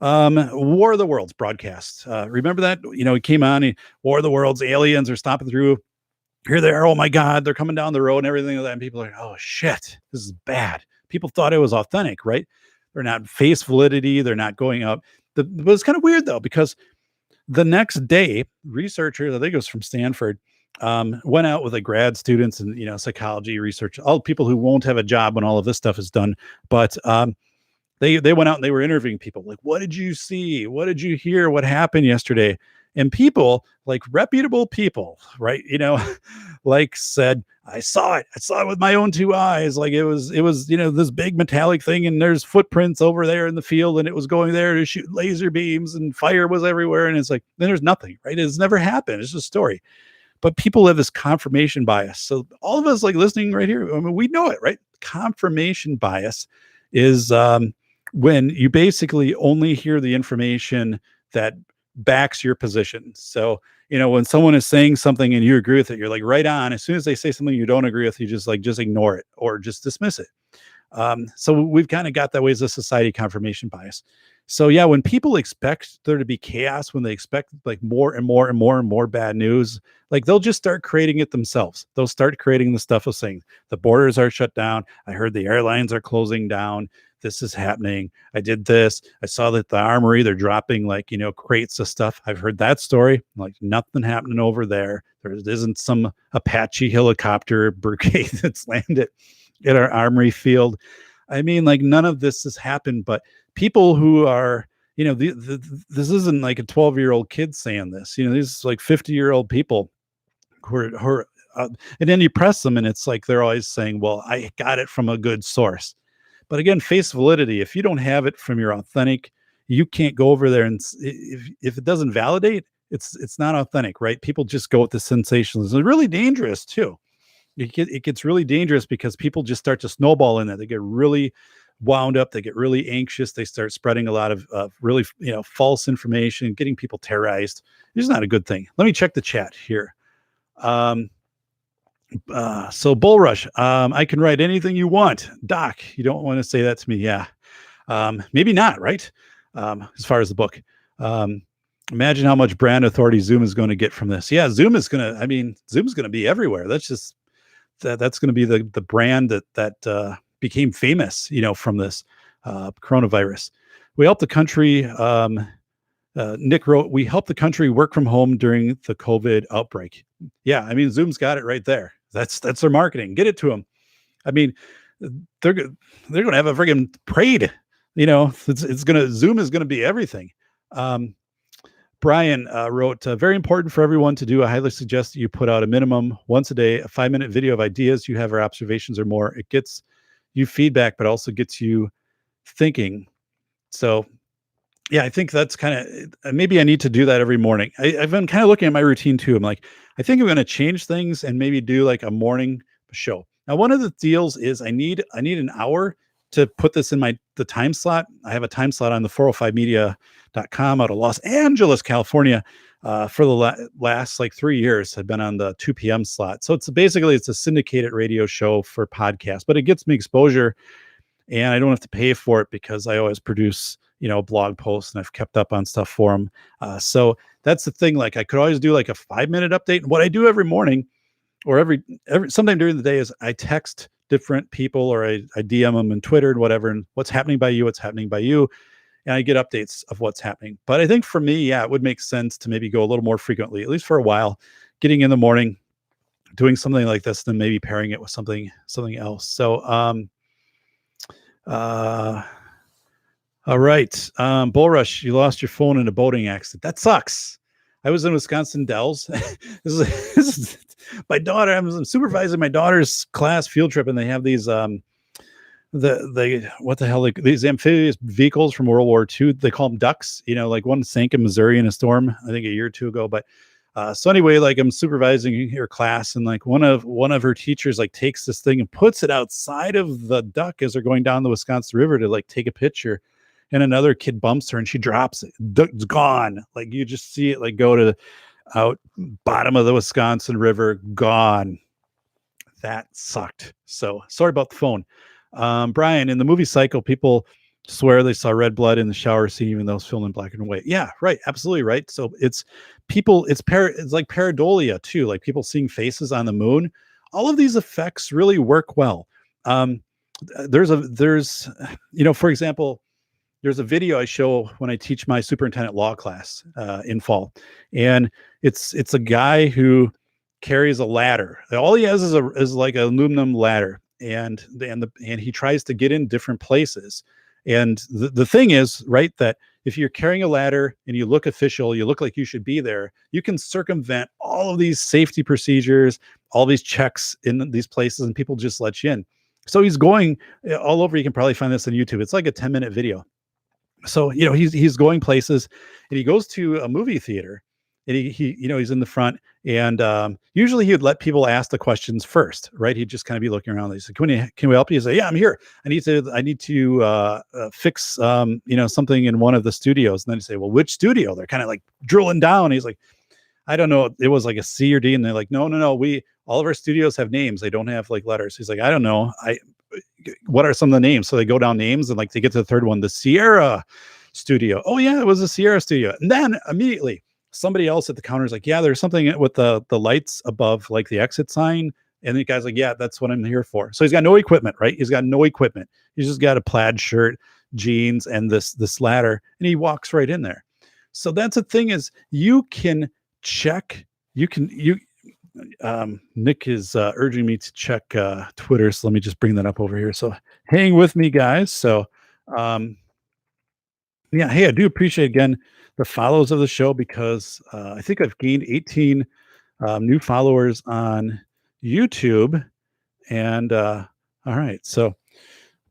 War of the Worlds broadcast. Remember that? You know, he came on, War of the Worlds, aliens are stopping through. Here they are. Oh my God, they're coming down the road and everything like that. And people are like, oh shit, this is bad. People thought it was authentic, right? They're not face validity. They're not going up. But it's kind of weird though, because the next day, researchers, I think it was from Stanford, went out with like grad students and, you know, psychology research, all people who won't have a job when all of this stuff is done. But they went out and they were interviewing people like, what did you see? What did you hear? What happened yesterday? And people, like reputable people, right? You know, like said, I saw it with my own two eyes. Like it was, you know, this big metallic thing and there's footprints over there in the field and it was going there to shoot laser beams and fire was everywhere. And it's like, then there's nothing, right? It's never happened. It's just a story. But people have this confirmation bias. So all of us like listening right here, I mean, we know it, right? Confirmation bias is when you basically only hear the information that backs your position. So, you know, when someone is saying something and you agree with it, you're like right on. As soon as they say something you don't agree with, you just ignore it or just dismiss it. So we've kind of got that way as a society, confirmation bias. So yeah, when people expect there to be chaos, when they expect like more and more and more and more bad news, like they'll just start creating it themselves. They'll start creating the stuff of saying the borders are shut down. I heard the airlines are closing down. This is happening. I did this. I saw that the armory, they're dropping like, you know, crates of stuff. I've heard that story. Like nothing happening over there. There isn't some Apache helicopter brigade that's landed at our armory field. I mean, like none of this has happened, but people who are, you know, this isn't like a 12-year-old kid saying this, you know, these like 50-year-old people who are and then you press them and it's like, they're always saying, well, I got it from a good source. But again, face validity, if you don't have it from your authentic, you can't go over there and if it doesn't validate, it's not authentic, right? People just go with the sensationalism. It's really dangerous too. It gets really dangerous because people just start to snowball in that. They get really wound up. They get really anxious. They start spreading a lot of really, you know, false information, getting people terrorized. It's not a good thing. Let me check the chat here. So Bullrush, I can write anything you want. Doc, you don't want to say that to me. Yeah. Maybe not, right? As far as the book. Imagine how much brand authority Zoom is going to get from this. Yeah, Zoom's going to be everywhere. That's going to be the brand that became famous, you know, from this coronavirus. We helped the country. Nick wrote, we helped the country work from home during the COVID outbreak. Yeah, I mean, Zoom's got it right there. That's their marketing. Get it to them. I mean, they're going to have a friggin' parade. You know, Zoom is going to be everything. Brian wrote, very important for everyone to do. I highly suggest that you put out a minimum once a day, a 5-minute video of ideas you have or observations or more. It gets you feedback, but also gets you thinking. So yeah, I think that's kind of, maybe I need to do that every morning. I've been kind of looking at my routine too. I'm like, I think I'm going to change things and maybe do like a morning show. Now, one of the deals is I need an hour to put this in the time slot. I have a time slot on the 405media.com out of Los Angeles, California, for the last like 3 years. I've been on the 2 p.m. slot. So it's a syndicated radio show for podcasts, but it gets me exposure and I don't have to pay for it because I always produce, blog posts, and I've kept up on stuff for them. So that's the thing. Like I could always do like a 5-minute update. And what I do every morning or every sometime during the day is I text different people or I DM them on Twitter and whatever, and what's happening by you, and I get updates of what's happening. But I think for me, yeah, it would make sense to maybe go a little more frequently, at least for a while, getting in the morning, doing something like this, then maybe pairing it with something else. So all right. Bull Rush, you lost your phone in a boating accident. That sucks. I was in Wisconsin Dells. This is my daughter. I'm supervising my daughter's class field trip, and they have these what the hell, these amphibious vehicles from World War II. They call them ducks. Like one sank in Missouri in a storm, I think a year or two ago. But so anyway, like I'm supervising her class, and like one of her teachers like takes this thing and puts it outside of the duck as they're going down the Wisconsin River to like take a picture. And another kid bumps her and she drops it. It's gone. Like you just see it like go to out bottom of the Wisconsin River, gone. That sucked. So sorry about the phone. Brian, in the movie Psycho, people swear they saw red blood in the shower scene, even though it's filmed in black and white. Yeah, right. Absolutely right. So it's people, it's like pareidolia too, like people seeing faces on the moon. All of these effects really work well. There's for example, there's a video I show when I teach my superintendent law class in fall, and it's a guy who carries a ladder. All he has is like an aluminum ladder, and he tries to get in different places. And the thing is, right, that if you're carrying a ladder and you look official, you look like you should be there, you can circumvent all of these safety procedures, all these checks in these places, and people just let you in. So he's going all over. You can probably find this on YouTube. It's like a 10-minute video. So he's going places, and he goes to a movie theater, and he's in the front, and usually he would let people ask the questions first, right? He'd just kind of be looking around. He's like, can we help you? He'd say, yeah, I'm here. I need to fix something in one of the studios. And then he'd say, well, which studio? They're kind of like drilling down. He's like, I don't know. It was like a C or D, and they're like, no. All of our studios have names. They don't have like letters. He's like, I don't know. What are some of the names? So they go down names, and like they get to the third one, the Sierra studio. Oh yeah, it was a Sierra studio. And then immediately somebody else at the counter is like, yeah, there's something with the lights above like the exit sign. And the guy's like, yeah, that's what I'm here for. So he's got no equipment, right? He's got no equipment. He's just got a plaid shirt, jeans, and this ladder, and he walks right in there. So that's the thing, is you can check, Nick is urging me to check Twitter, so let me just bring that up over here. So hang with me, guys. So yeah, hey, I do appreciate again the follows of the show, because I think I've gained 18 new followers on YouTube. And all right, so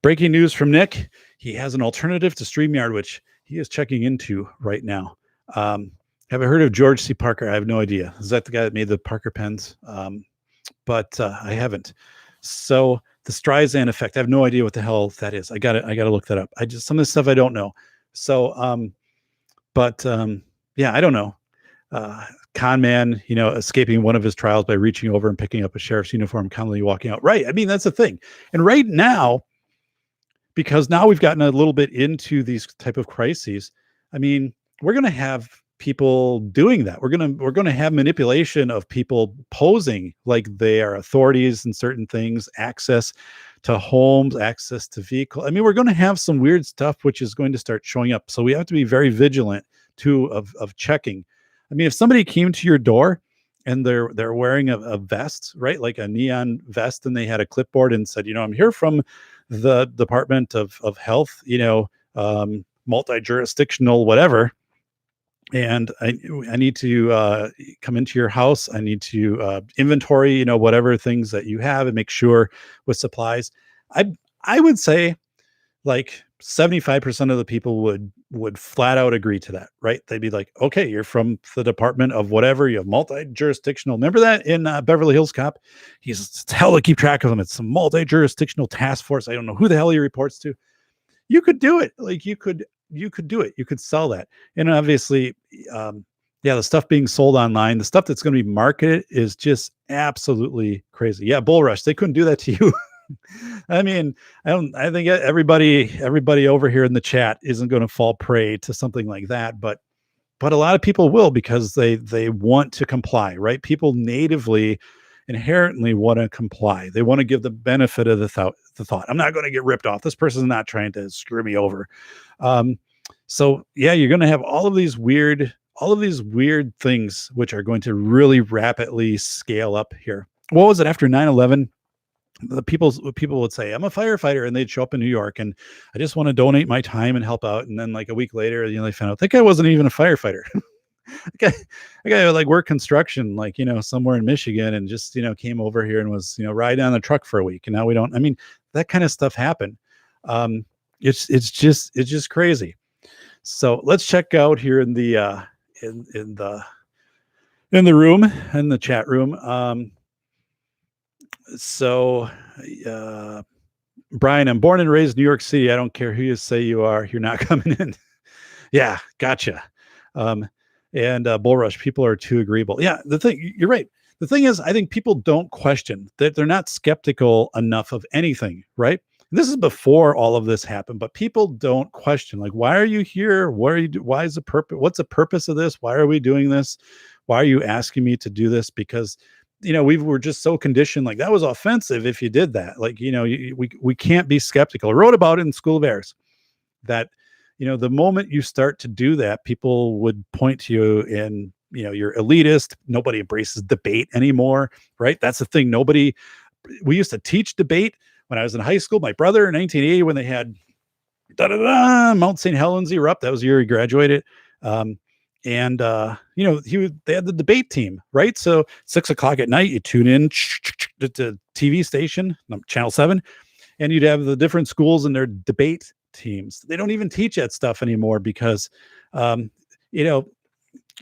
breaking news from Nick: he has an alternative to StreamYard, which he is checking into right now. Have I heard of George C. Parker? I have no idea. Is that the guy that made the Parker pens? But I haven't. So the Streisand effect, I have no idea what the hell that is. I gotta look that up. Some of this stuff I don't know. So, yeah, I don't know. Con man, escaping one of his trials by reaching over and picking up a sheriff's uniform, calmly walking out. Right. I mean, that's the thing. And right now, because now we've gotten a little bit into these type of crises, I mean, we're going to have people doing that. We're going to have manipulation of people posing like they are authorities in certain things, access to homes, access to vehicle. I mean, we're going to have some weird stuff which is going to start showing up. So we have to be very vigilant too of checking. I mean, if somebody came to your door and they're wearing a vest, right, like a neon vest, and they had a clipboard and said, I'm here from the Department of Health, multi-jurisdictional, whatever, and I need to come into your house. I need to inventory, whatever things that you have, and make sure with supplies. I would say like 75% of the people would flat out agree to that, right? They'd be like, okay, you're from the Department of whatever, you have multi-jurisdictional. Remember that in Beverly Hills Cop? It's hell to keep track of him. It's some multi-jurisdictional task force. I don't know who the hell he reports to. You could do it. Like you could do it. You could sell that. And obviously, the stuff being sold online, the stuff that's going to be marketed is just absolutely crazy. Yeah, Bull Rush, they couldn't do that to you. I mean, I think everybody over here in the chat isn't going to fall prey to something like that, but a lot of people will because they want to comply, right? People natively inherently want to comply. They want to give the benefit of the thought. I'm not going to get ripped off. This person's not trying to screw me over. Um, so yeah, you're going to have all of these weird things which are going to really rapidly scale up here. What was it after 9/11? The people would say, I'm a firefighter, and they'd show up in New York, and I just want to donate my time and help out. And then like a week later, they found out that guy wasn't even a firefighter. The guy would like work construction, like, somewhere in Michigan, and just, came over here and was, riding on a truck for a week. And now we don't, I mean, that kind of stuff happened. It's just crazy. So let's check out here in the, in the room, in the chat room. So, uh, Brian, I'm born and raised in New York City. I don't care who you say you are. You're not coming in. Yeah, gotcha. Um, and Bull Rush, people are too agreeable. Yeah, you're right. The thing is, I think people don't question that they're not skeptical enough of anything, right? And this is before all of this happened, but people don't question, like, why are you here? Why is the purpose? What's the purpose of this? Why are we doing this? Why are you asking me to do this? Because we were just so conditioned, like that was offensive if you did that. Like, we can't be skeptical. I wrote about it in School of Bears that, the moment you start to do that, people would point to you and, you're elitist. Nobody embraces debate anymore, right? That's the thing. We used to teach debate when I was in high school. My brother in 1980, when they had Mount St. Helens erupt, that was the year he graduated. And they had the debate team, right? So 6 o'clock at night, you tune in to TV station, Channel 7, and you'd have the different schools and their debate teams. They don't even teach that stuff anymore because,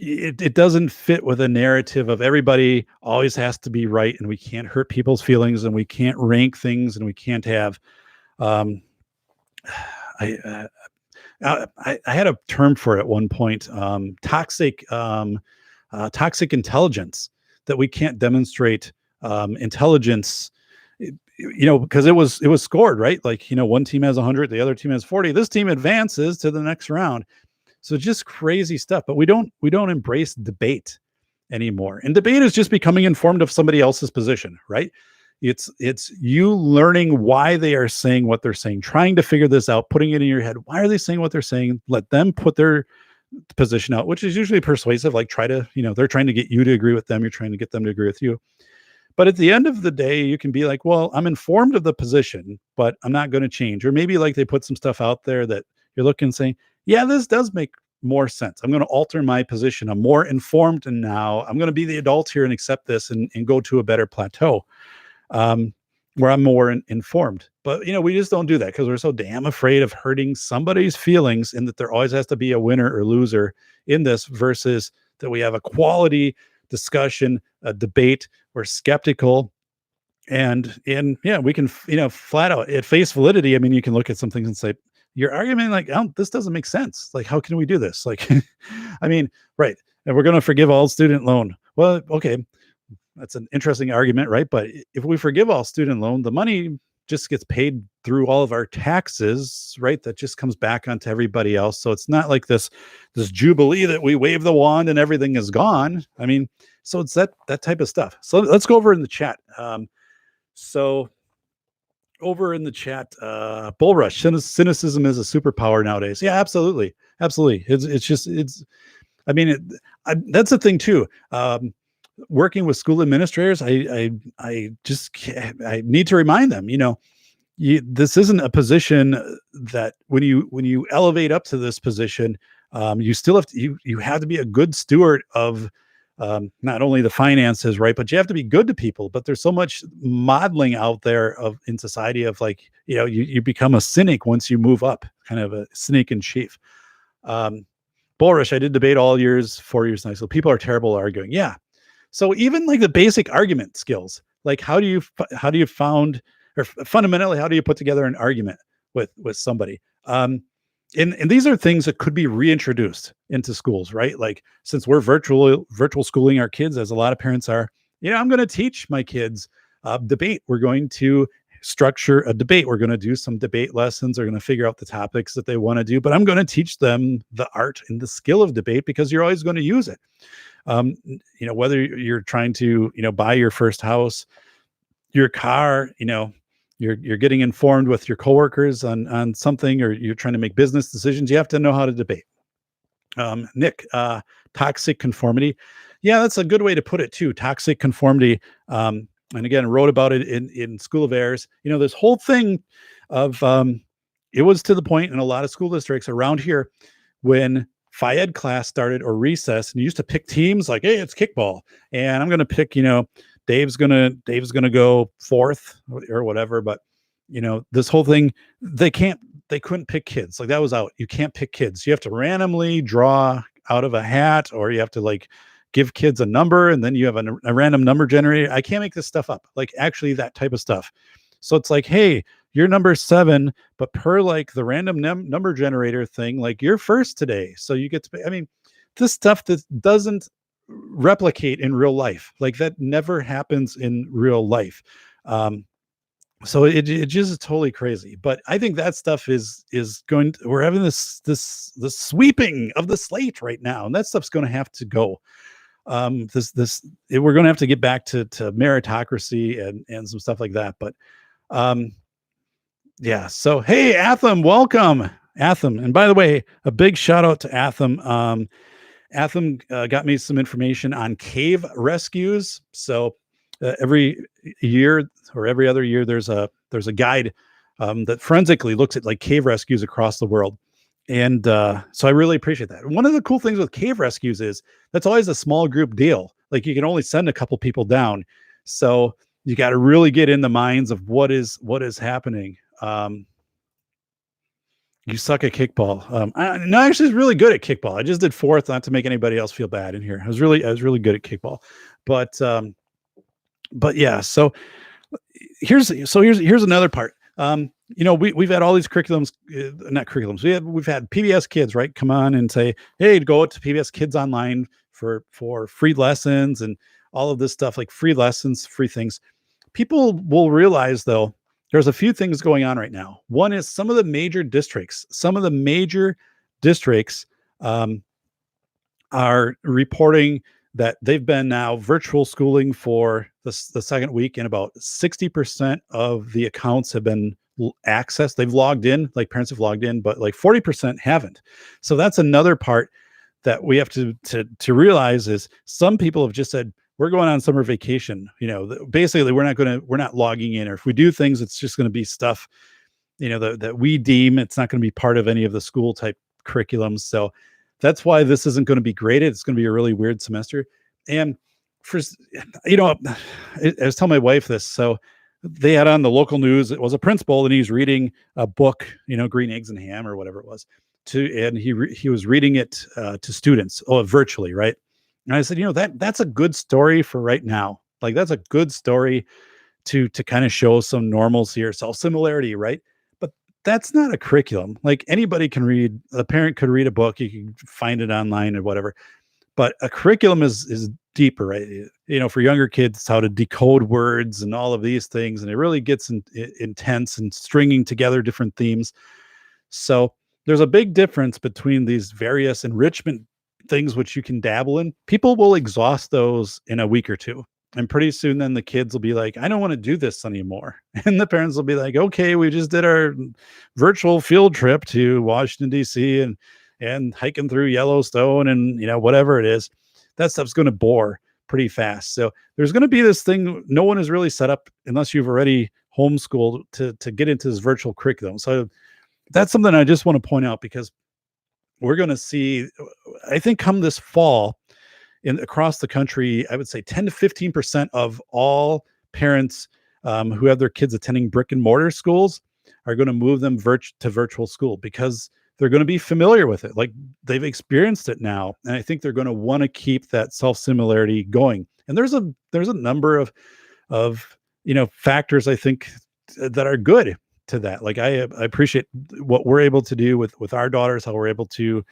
it doesn't fit with a narrative of everybody always has to be right, and we can't hurt people's feelings, and we can't rank things, and we can't have, um, I had a term for it at one point, toxic intelligence, that we can't demonstrate intelligence, because it was scored, right? Like, one team has 100, the other team has 40. This team advances to the next round. So just crazy stuff. But we don't embrace debate anymore. And debate is just becoming informed of somebody else's position, right? It's you learning why they are saying what they're saying, trying to figure this out, putting it in your head. Why are they saying what they're saying? Let them put their position out, which is usually persuasive. Like, they're trying to get you to agree with them. You're trying to get them to agree with you. But at the end of the day, you can be like, well, I'm informed of the position, but I'm not going to change. Or maybe like they put some stuff out there that you're looking and saying, yeah, this does make more sense. I'm going to alter my position. I'm more informed, and now I'm going to be the adult here and accept this and go to a better plateau, where I'm more informed. But, we just don't do that because we're so damn afraid of hurting somebody's feelings, and that there always has to be a winner or loser in this, versus that we have a quality discussion, a debate. We're skeptical, and yeah, we can, flat out at face validity. I mean, you can look at some things and say, your argument, like, this doesn't make sense. Like, how can we do this? Like, I mean, right. And we're going to forgive all student loan. Well, okay. That's an interesting argument, right? But if we forgive all student loan, the money just gets paid through all of our taxes, right? That just comes back onto everybody else. So it's not like this jubilee that we wave the wand and everything is gone. I mean, so it's that type of stuff. So let's go over in the chat. So over in the chat, Bull Rush, cynicism is a superpower nowadays. Yeah, absolutely. Absolutely. I mean, that's the thing too. Working with school administrators, I need to remind them, this isn't a position that when you elevate up to this position, you still have to, you have to be a good steward of, not only the finances, right, but you have to be good to people. But there's so much modeling out there in society of, like, you become a cynic once you move up, kind of a cynic in chief. Bullish, I did debate all years, 4 years in high school. People are terrible at arguing. Yeah. So even like the basic argument skills, like how do you fundamentally, how do you put together an argument with somebody? And these are things that could be reintroduced into schools, right? Like, since we're virtual schooling our kids, as a lot of parents are, I'm going to teach my kids debate. We're going to structure a debate. We're going to do some debate lessons. They're going to figure out the topics that they want to do, but I'm going to teach them the art and the skill of debate because you're always going to use it. Whether you're trying to, buy your first house, your car, you're getting informed with your coworkers on something, or you're trying to make business decisions, you have to know how to debate. Nick, toxic conformity. Yeah, that's a good way to put it too. Toxic conformity. And again, wrote about it in School of Airs. This whole thing of it was to the point in a lot of school districts around here when Phi Ed class started or recess, and you used to pick teams like, hey, it's kickball, and I'm going to pick, Dave's gonna go fourth or whatever. But this whole thing, they couldn't pick kids. Like, that was out. You can't pick kids. You have to randomly draw out of a hat, or you have to like give kids a number, and then you have a random number generator. I can't make this stuff up. Like, actually, that type of stuff. So it's like, hey, you're number 7, but per like the random number generator thing, like, you're first today, so you get to pay. I mean, this stuff that doesn't replicate in real life. Like, that never happens in real life. So it just is totally crazy. But I think that stuff is going to, we're having this sweeping of the slate right now, and that stuff's going to have to go. We're going to have to get back to meritocracy and some stuff like that. But yeah. So, hey, Atham, welcome, Atham. And by the way, a big shout out to Atham. Atham got me some information on cave rescues. So every year or every other year, there's a guide that forensically looks at like cave rescues across the world. And so I really appreciate that. One of the cool things with cave rescues is that's always a small group deal. Like, you can only send a couple people down. So you got to really get in the minds of what is happening. You suck at kickball. No, actually, was really good at kickball. I just did 4th, not to make anybody else feel bad in here. I was really good at kickball. But yeah. So here's another part. We've had all these curriculums, not curriculums. We've had PBS Kids, right? Come on and say, hey, go to PBS Kids Online for free lessons and all of this stuff, like free lessons, free things. People will realize, though, there's a few things going on right now. One is some of the major districts are reporting that they've been now virtual schooling for the second week, and about 60% of the accounts have been accessed. They've logged in, like parents have logged in, but like 40% haven't. So that's another part that we have to realize is some people have just said, we're going on summer vacation. Basically we're not logging in, or if we do things, it's just going to be stuff, that we deem it's not going to be part of any of the school type curriculums. So that's why this isn't going to be graded. It's going to be a really weird semester. And for, I was telling my wife this. So they had on the local news, it was a principal, and he's reading a book, Green Eggs and Ham or whatever it was, and he was reading it to students, virtually, right? And I said, that's a good story for right now. Like, that's a good story to kind of show some normalcy or self-similarity, right? But that's not a curriculum. Like, anybody can read, a parent could read a book, you can find it online or whatever. But a curriculum is deeper, right? For younger kids, it's how to decode words and all of these things. And it really gets intense and stringing together different themes. So there's a big difference between these various enrichment things, which you can dabble in. People will exhaust those in a week or two. And pretty soon then the kids will be like, I don't want to do this anymore. And the parents will be like, okay, we just did our virtual field trip to Washington, D.C. and hiking through Yellowstone and, whatever it is. That stuff's going to bore pretty fast. So there's going to be this thing no one has really set up, unless you've already homeschooled, to get into this virtual curriculum. So that's something I just want to point out, because we're going to see, I think, come this fall, across the country, I would say 10 to 15% of all parents who have their kids attending brick and mortar schools are going to move them to virtual school, because they're going to be familiar with it. Like, they've experienced it now. And I think they're going to want to keep that self-similarity going. And there's a number of factors, I think, that are good to that. Like, I appreciate what we're able to do with our daughters, how we're able to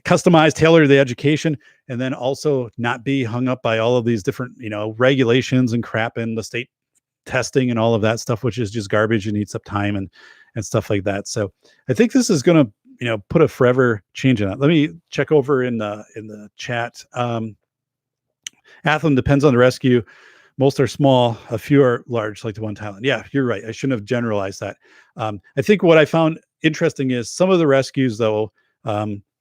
customize, tailor the education, and then also not be hung up by all of these different, regulations and crap in the state testing and all of that stuff, which is just garbage and eats up time and stuff like that. So I think this is going to, put a forever change in it. Let me check over in the chat. Athlon depends on the rescue. Most are small, a few are large, like the one in Thailand. Yeah, you're right. I shouldn't have generalized that. I think what I found interesting is some of the rescues, though,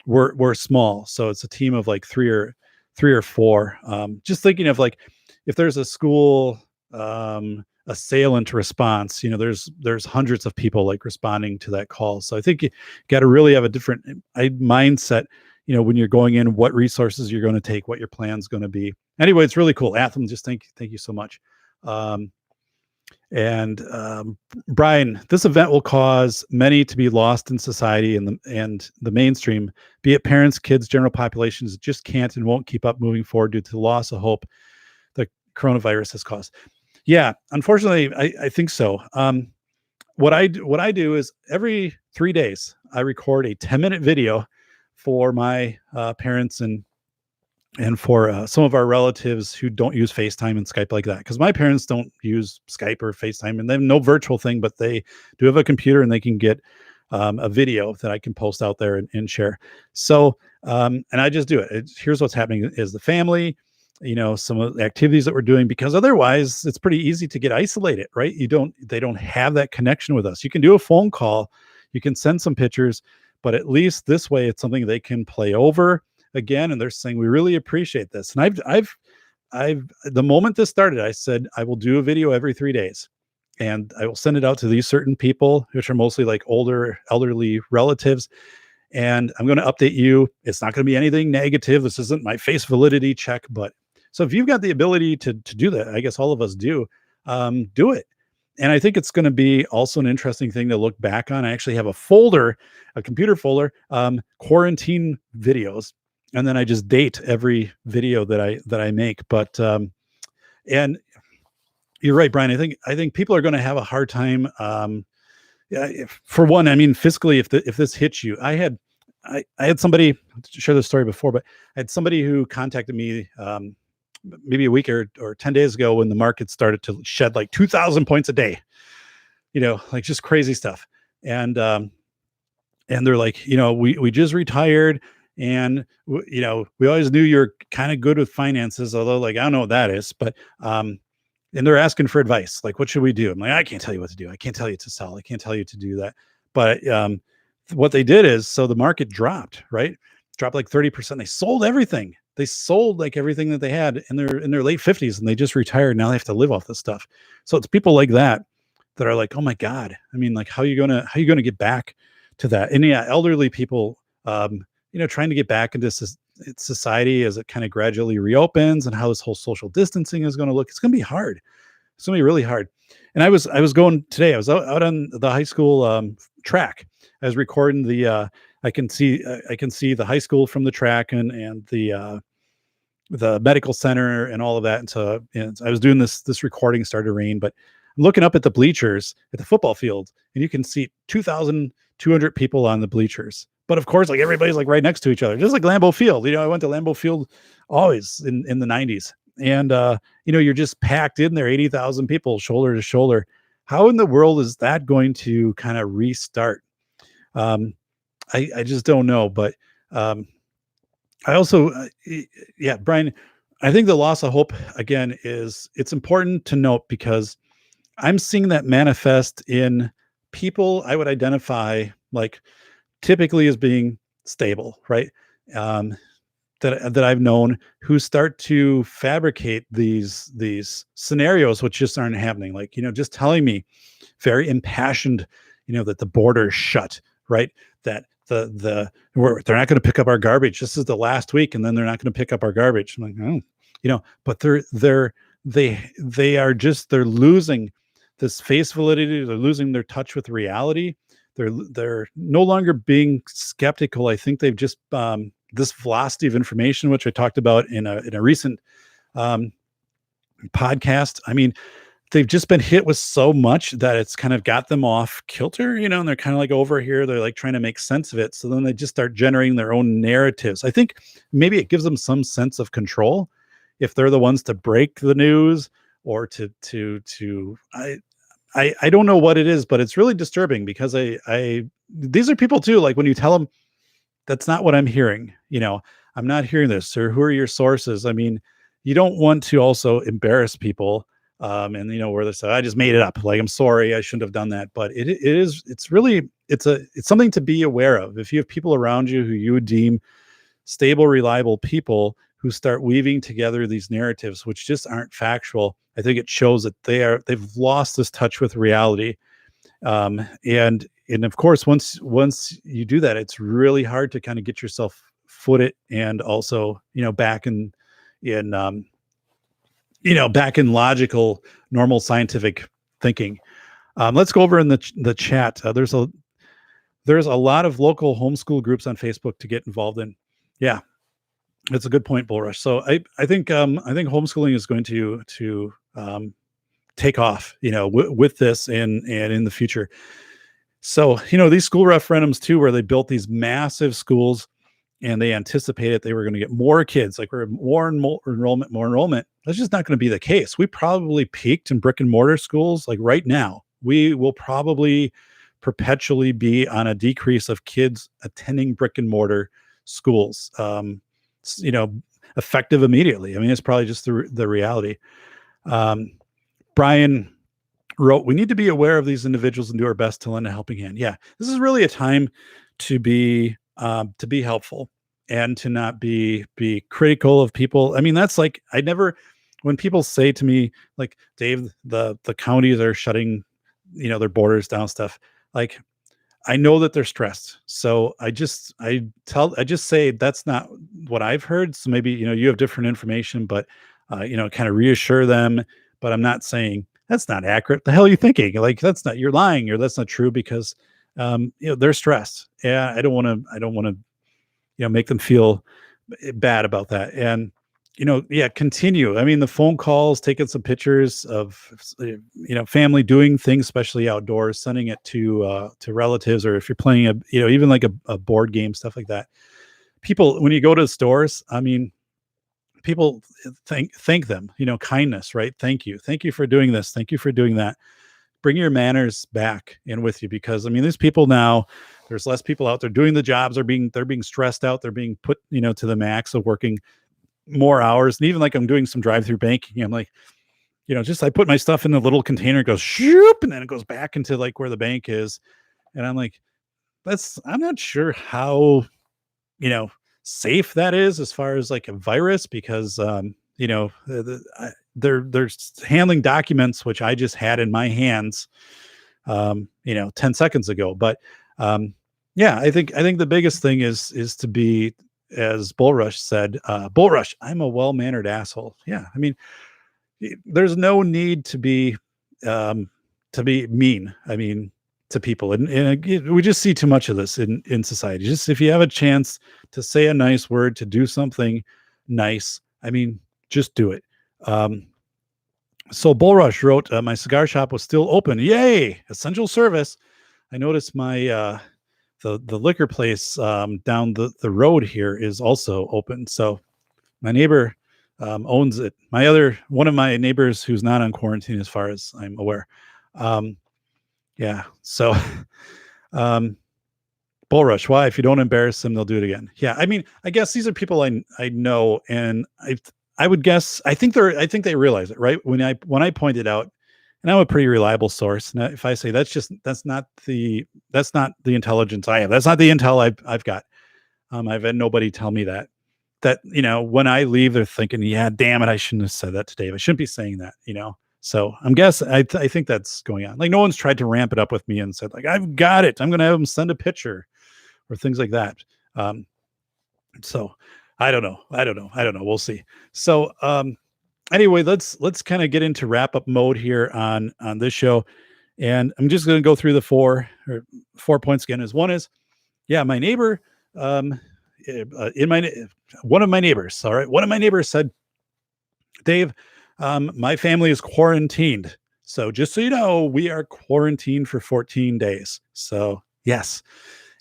were small. So it's a team of like three or four. Just thinking of like if there's a school assailant response, there's hundreds of people like responding to that call. So I think you got to really have a different mindset. When you're going in, what resources you're going to take, what your plan's going to be. Anyway, it's really cool. Athlon, just thank you so much. Brian, this event will cause many to be lost in society and the mainstream, be it parents, kids, general populations, just can't and won't keep up moving forward due to the loss of hope the coronavirus has caused. Yeah, unfortunately, I think so. What I do is every 3 days, I record a 10-minute video for my parents and for some of our relatives who don't use FaceTime and Skype like that. Because my parents don't use Skype or FaceTime, and they have no virtual thing, but they do have a computer and they can get a video that I can post out there and share. So, and I just do it. Here's what's happening is the family, some of the activities that we're doing, because otherwise it's pretty easy to get isolated, right? They don't have that connection with us. You can do a phone call, you can send some pictures, but at least this way it's something they can play over again. And they're saying, we really appreciate this. And I've the moment this started, I said, I will do a video every 3 days and I will send it out to these certain people, which are mostly like elderly relatives. And I'm going to update you. It's not going to be anything negative. This isn't my face validity check, but so if you've got the ability to do that, I guess all of us do it. And I think it's going to be also an interesting thing to look back on. I actually have a computer folder, quarantine videos, and then I just date every video that I make. But and you're right, Brian. I think people are going to have a hard time. For one, I mean, fiscally, if this hits you, I had somebody share this story before, but I had somebody who contacted me maybe a week or 10 days ago when the market started to shed like 2,000 points a day, like just crazy stuff. And they're like, we just retired and we always knew you're kind of good with finances, although like, I don't know what that is, but, and they're asking for advice. Like, what should we do? I'm like, I can't tell you what to do. I can't tell you to sell. I can't tell you to do that. But, what they did is, so the market dropped, right? Dropped like 30%. They sold everything. They sold like everything that they had in their late 50s, and they just retired. Now they have to live off this stuff. So it's people like that are like, oh my God. I mean, like, how are you gonna get back to that? And yeah, elderly people, trying to get back into society as it kind of gradually reopens, and how this whole social distancing is going to look. It's going to be hard. It's going to be really hard. And I was going today. I was out on the high school track. I was recording the. I can see the high school from the track and the medical center and all of that. And so I was doing this recording, started to rain, but I'm looking up at the bleachers at the football field, and you can see 2,200 people on the bleachers. But of course, like everybody's like right next to each other, just like Lambeau Field. I went to Lambeau Field always in the 90s. And, you're just packed in there, 80,000 people, shoulder to shoulder. How in the world is that going to kind of restart? I just don't know. But I also, Brian, I think the loss of hope, again, it's important to note, because I'm seeing that manifest in people I would identify like typically as being stable, right? That I've known, who start to fabricate these scenarios which just aren't happening. Like, just telling me very impassioned, that the border's shut, right? That they're not going to pick up our garbage. This is the last week, and then they're not going to pick up our garbage. I'm like, oh, but they're losing this face validity. They're losing their touch with reality. They're no longer being skeptical. I think they've just this velocity of information, which I talked about in a recent podcast. I mean, they've just been hit with so much that it's kind of got them off kilter, and they're kind of like over here, they're like trying to make sense of it. So then they just start generating their own narratives. I think maybe it gives them some sense of control if they're the ones to break the news or to I don't know what it is, but it's really disturbing because I these are people too. Like when you tell them that's not what I'm hearing, I'm not hearing this, or who are your sources? I mean, you don't want to also embarrass people. And where they say, I just made it up. Like, I'm sorry, I shouldn't have done that. But it's really, it's something to be aware of. If you have people around you who you would deem stable, reliable people who start weaving together these narratives, which just aren't factual, I think it shows that they've lost this touch with reality. And of course, once you do that, it's really hard to kind of get yourself footed and also, back in back in logical, normal scientific thinking. Let's go over in the chat. There's a lot of local homeschool groups on Facebook to get involved in. Yeah, that's a good point, Bullrush. So I think homeschooling is going to take off, with this and in the future. So these school referendums too, where they built these massive schools and they anticipated they were going to get more kids, like we're more and more enrollment. That's just not going to be the case. We probably peaked in brick and mortar schools. Like right now, we will probably perpetually be on a decrease of kids attending brick and mortar schools. Effective immediately. I mean, it's probably just the reality. Brian wrote, we need to be aware of these individuals and do our best to lend a helping hand. Yeah, this is really a time to be helpful and to not be critical of people. I mean, that's like, when people say to me, like, Dave, the counties are shutting, their borders down, stuff, like, I know that they're stressed. So I just say that's not what I've heard. So maybe, you have different information, but, kind of reassure them. But I'm not saying that's not accurate. The hell are you thinking? Like, you're lying, or that's not true, because, they're stressed. Yeah. I don't want to, make them feel bad about that. And, continue. I mean, the phone calls, taking some pictures of, family doing things, especially outdoors, sending it to relatives, or if you're playing even like a board game, stuff like that. People, when you go to the stores, I mean, people thank them, kindness, right? Thank you for doing this. Thank you for doing that. Bring your manners back in with you, because I mean, these people now, there's less people out there doing the jobs. They're being stressed out. They're being put, to the max of working more hours. And even like I'm doing some drive-through banking, I'm like, just I put my stuff in a little container, it goes shoop, and then it goes back into like where the bank is. And I'm like, I'm not sure how, safe that is as far as like a virus, because, they're handling documents, which I just had in my hands, 10 seconds ago. But, yeah, I think the biggest thing is to be, as Bullrush said, Bullrush, I'm a well-mannered asshole. Yeah. I mean, there's no need to be mean. I mean, to people. And we just see too much of this in society. Just if you have a chance to say a nice word, to do something nice, I mean, just do it. So Bullrush wrote, my cigar shop was still open. Yay, essential service. I noticed my the liquor place down the road here is also open. So my neighbor owns it. One of my neighbors who's not on quarantine, as far as I'm aware. Yeah. So, Bullrush, why? If you don't embarrass them, they'll do it again. Yeah. I mean, I guess these are people I know, and I would guess, I think they realize it, right? When I pointed out, and I'm a pretty reliable source. Now, if I say that's not the intelligence I have, that's not the intel I've got. I've had nobody tell me that, when I leave, they're thinking, yeah, damn it, I shouldn't have said that to Dave. I shouldn't be saying that, So I'm guessing, I think that's going on. Like, no one's tried to ramp it up with me and said, like, I've got it, I'm going to have them send a picture or things like that. So I don't know. We'll see. So, anyway, let's kind of get into wrap up mode here on this show. And I'm just going to go through the four points again. One is, yeah, my neighbor, one of my neighbors. All right. One of my neighbors said, Dave, my family is quarantined. So just so you know, we are quarantined for 14 days. So yes.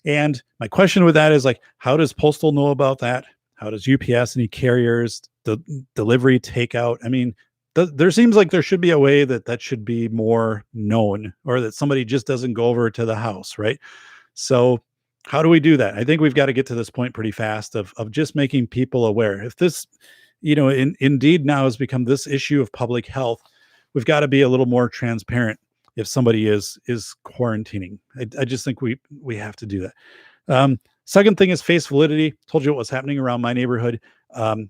And my question with that is like, how does Postal know about that? How does UPS, any carriers, the delivery, takeout? I mean, there seems like there should be a way that that should be more known, or that somebody just doesn't go over to the house, right? So how do we do that? I think we've got to get to this point pretty fast of just making people aware. If this, indeed now has become this issue of public health, we've got to be a little more transparent if somebody is quarantining. I just think we have to do that. Second thing is face validity. Told you what was happening around my neighborhood. Um,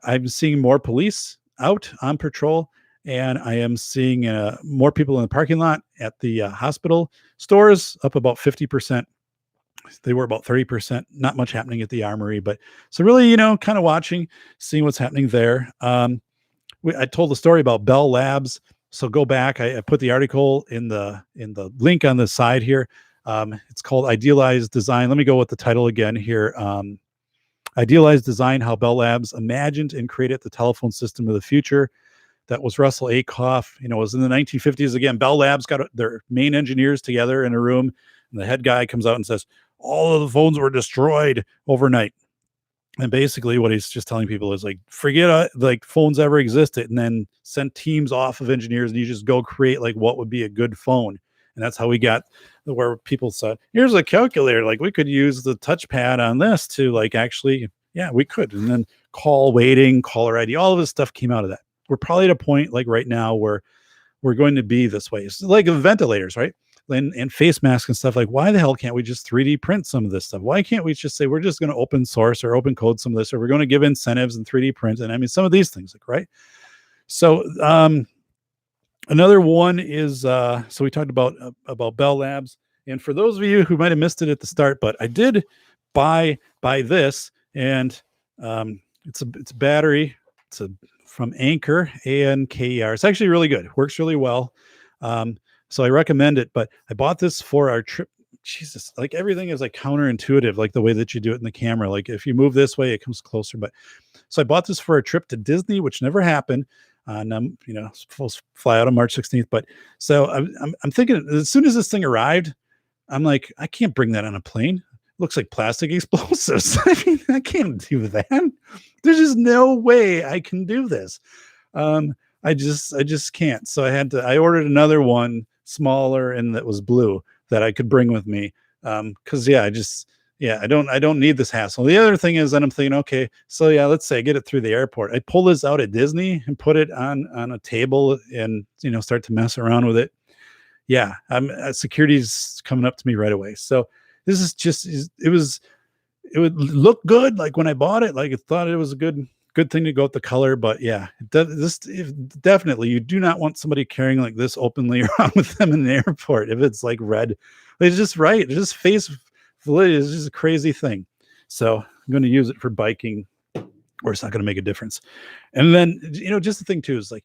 I'm seeing more police out on patrol, and I am seeing more people in the parking lot at the hospital. Stores up about 50%. They were about 30%. Not much happening at the armory, but so really, kind of watching, seeing what's happening there. I told the story about Bell Labs. So go back. I put the article in the link on the side here. It's called Idealized Design. Let me go with the title again here. Idealized Design: How Bell Labs Imagined and Created the Telephone System of the Future. That was Russell Akoff. It was in the 1950s. Again, Bell Labs got their main engineers together in a room, and the head guy comes out and says, all of the phones were destroyed overnight. And basically what he's just telling people is like, forget like phones ever existed, and then send teams off of engineers and you just go create like what would be a good phone. And that's how we got where people said, here's a calculator. Like we could use the touchpad on this to like actually, yeah, we could. And then call waiting, caller ID, all of this stuff came out of that. We're probably at a point like right now where we're going to be this way. It's like ventilators, right? And face masks and stuff. Like, why the hell can't we just 3D print some of this stuff? Why can't we just say we're just going to open source or open code some of this, or we're going to give incentives and 3D print? And I mean, some of these things, like, right? So another one is so we talked about Bell Labs. And for those of you who might have missed it at the start, but I did buy this, and it's a battery. It's from Anker, ANKER. It's actually really good. Works really well. So I recommend it, but I bought this for our trip. Jesus, like everything is like counterintuitive, like the way that you do it in the camera. Like if you move this way, it comes closer. But so I bought this for a trip to Disney, which never happened. And supposed to fly out on March 16th. But so I'm thinking as soon as this thing arrived, I'm like, I can't bring that on a plane. It looks like plastic explosives. I mean, I can't do that. There's just no way I can do this. I just can't. So I ordered another one, smaller, and that was blue, that I could bring with me. Cause I don't need this hassle. The other thing is that I'm thinking, okay, so yeah, let's say I get it through the airport. I pull this out at Disney and put it on a table and, start to mess around with it. Yeah. Security's coming up to me right away. So this is just, it would look good. Like when I bought it, like I thought it was a good thing to go with the color, but yeah, definitely you do not want somebody carrying like this openly around with them in the airport. If it's like red, it's just right. It's just face validity is just a crazy thing. So I'm going to use it for biking, or it's not going to make a difference. And then, just the thing too, is like,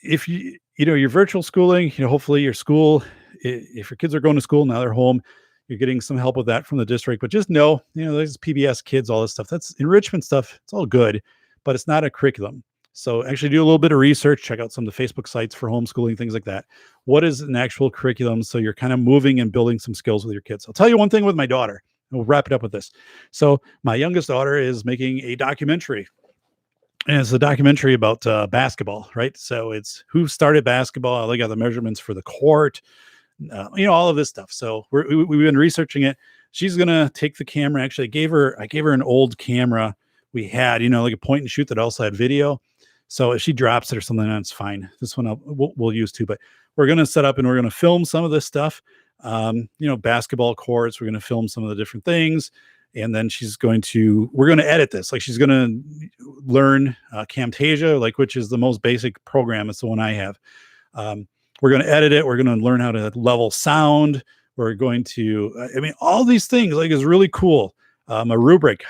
if you're virtual schooling, hopefully your school, if your kids are going to school, now they're home, you're getting some help with that from the district, but just know, there's PBS kids, all this stuff, that's enrichment stuff. It's all good, but it's not a curriculum. So actually do a little bit of research, check out some of the Facebook sites for homeschooling, things like that. What is an actual curriculum? So you're kind of moving and building some skills with your kids. I'll tell you one thing with my daughter, and we'll wrap it up with this. So my youngest daughter is making a documentary, and it's a documentary about basketball, right? So it's who started basketball. They got the measurements for the court, all of this stuff. So we've been researching it. She's going to take the camera. Actually, I gave her an old camera we had, like a point and shoot that also had video. So if she drops it or something, that's fine. This one we'll use too, but we're going to set up and we're going to film some of this stuff. Basketball courts, we're going to film some of the different things. And then we're going to edit this. Like she's going to learn Camtasia, which is the most basic program. It's the one I have. We're going to edit it. We're going to learn how to level sound. We're going to, all these things is really cool. A rubric,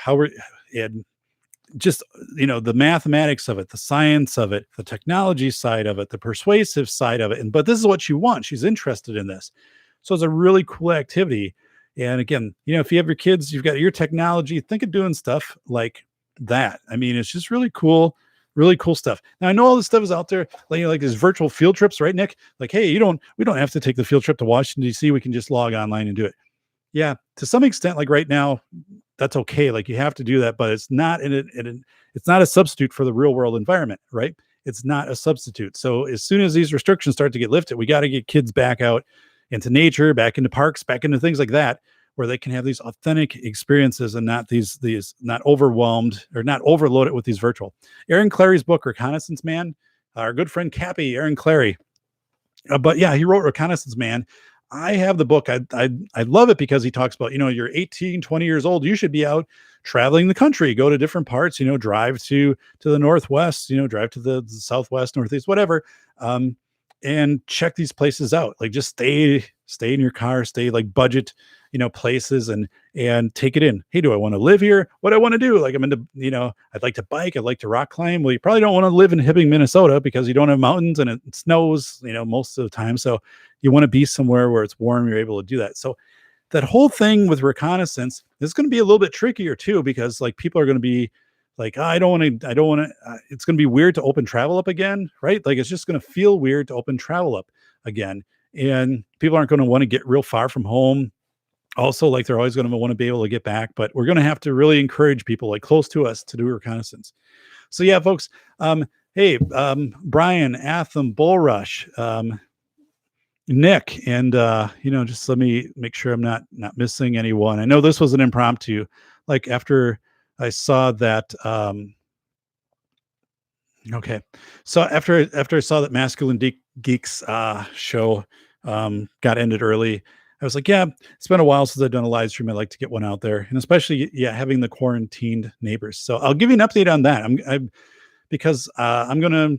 and just, the mathematics of it, the science of it, the technology side of it, the persuasive side of it. But this is what she wants. She's interested in this. So it's a really cool activity. And again, if you have your kids, you've got your technology, think of doing stuff like that. It's just really cool, Really cool stuff. Now I know all this stuff is out there, like these virtual field trips, right, Nick? Like, hey, we don't have to take the field trip to Washington D.C. We can just log online and do it. Yeah, to some extent, like right now, that's okay. Like you have to do that, but it's not it's not a substitute for the real world environment, right? It's not a substitute. So as soon as these restrictions start to get lifted, we got to get kids back out into nature, back into parks, back into things like that, where they can have these authentic experiences and not these not overwhelmed or not overloaded with these virtual. Aaron Clary's book, Reconnaissance Man, our good friend Cappy, Aaron Clary. But yeah, he wrote Reconnaissance Man. I have the book. I love it because he talks about, you're 18, 20 years old. You should be out traveling the country, go to different parts, drive to the Northwest, drive to the Southwest, Northeast, whatever. And check these places out. Like just stay in your car, stay like budget, places and take it in. Hey, do I want to live here? What I want to do? Like I'm into, I'd like to bike. I'd like to rock climb. Well, you probably don't want to live in Hibbing, Minnesota because you don't have mountains and it snows, most of the time. So you want to be somewhere where it's warm. You're able to do that. So that whole thing with reconnaissance is going to be a little bit trickier too, because like people are going to be like, oh, I don't want to, it's going to be weird to open travel up again, right? Like it's just going to feel weird to open travel up again. And people aren't going to want to get real far from home. Also, like they're always going to want to be able to get back, but we're going to have to really encourage people like close to us to do reconnaissance. So yeah, folks, hey, Brian, Atham, Bullrush, Nick, and just let me make sure I'm not missing anyone. I know this was an impromptu, like after I saw that. Okay, so after I saw that Masculine Geeks show got ended early, I was like, yeah, it's been a while since I've done a live stream. I'd like to get one out there, and especially having the quarantined neighbors. So I'll give you an update on that. Because I'm gonna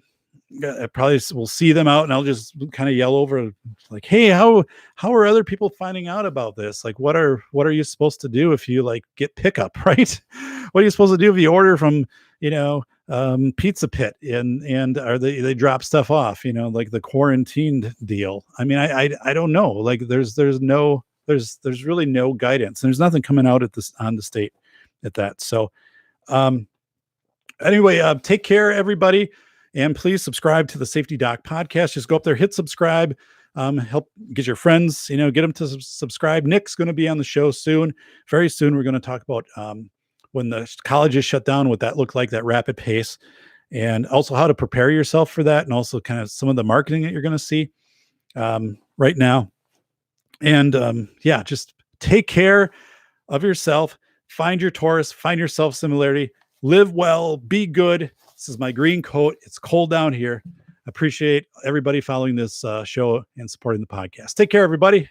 I probably will see them out, and I'll just kind of yell over like, hey, how are other people finding out about this? Like, what are you supposed to do if you like get pickup, right? What are you supposed to do if you order from Pizza Pit and are they drop stuff off, like the quarantined deal? I mean, I don't know. Like there's really no guidance. There's nothing coming out on the state at that. So anyway, take care, everybody. And please subscribe to the Safety Doc podcast. Just go up there, hit subscribe, help get your friends, get them to subscribe. Nick's going to be on the show soon. Very soon, we're going to talk about when the colleges shut down, what that looked like, that rapid pace, and also how to prepare yourself for that, and also kind of some of the marketing that you're going to see right now. And just take care of yourself. Find your Taurus, find your self-similarity, live well, be good. This is my green coat. It's cold down here. Appreciate everybody following this show and supporting the podcast. Take care, everybody.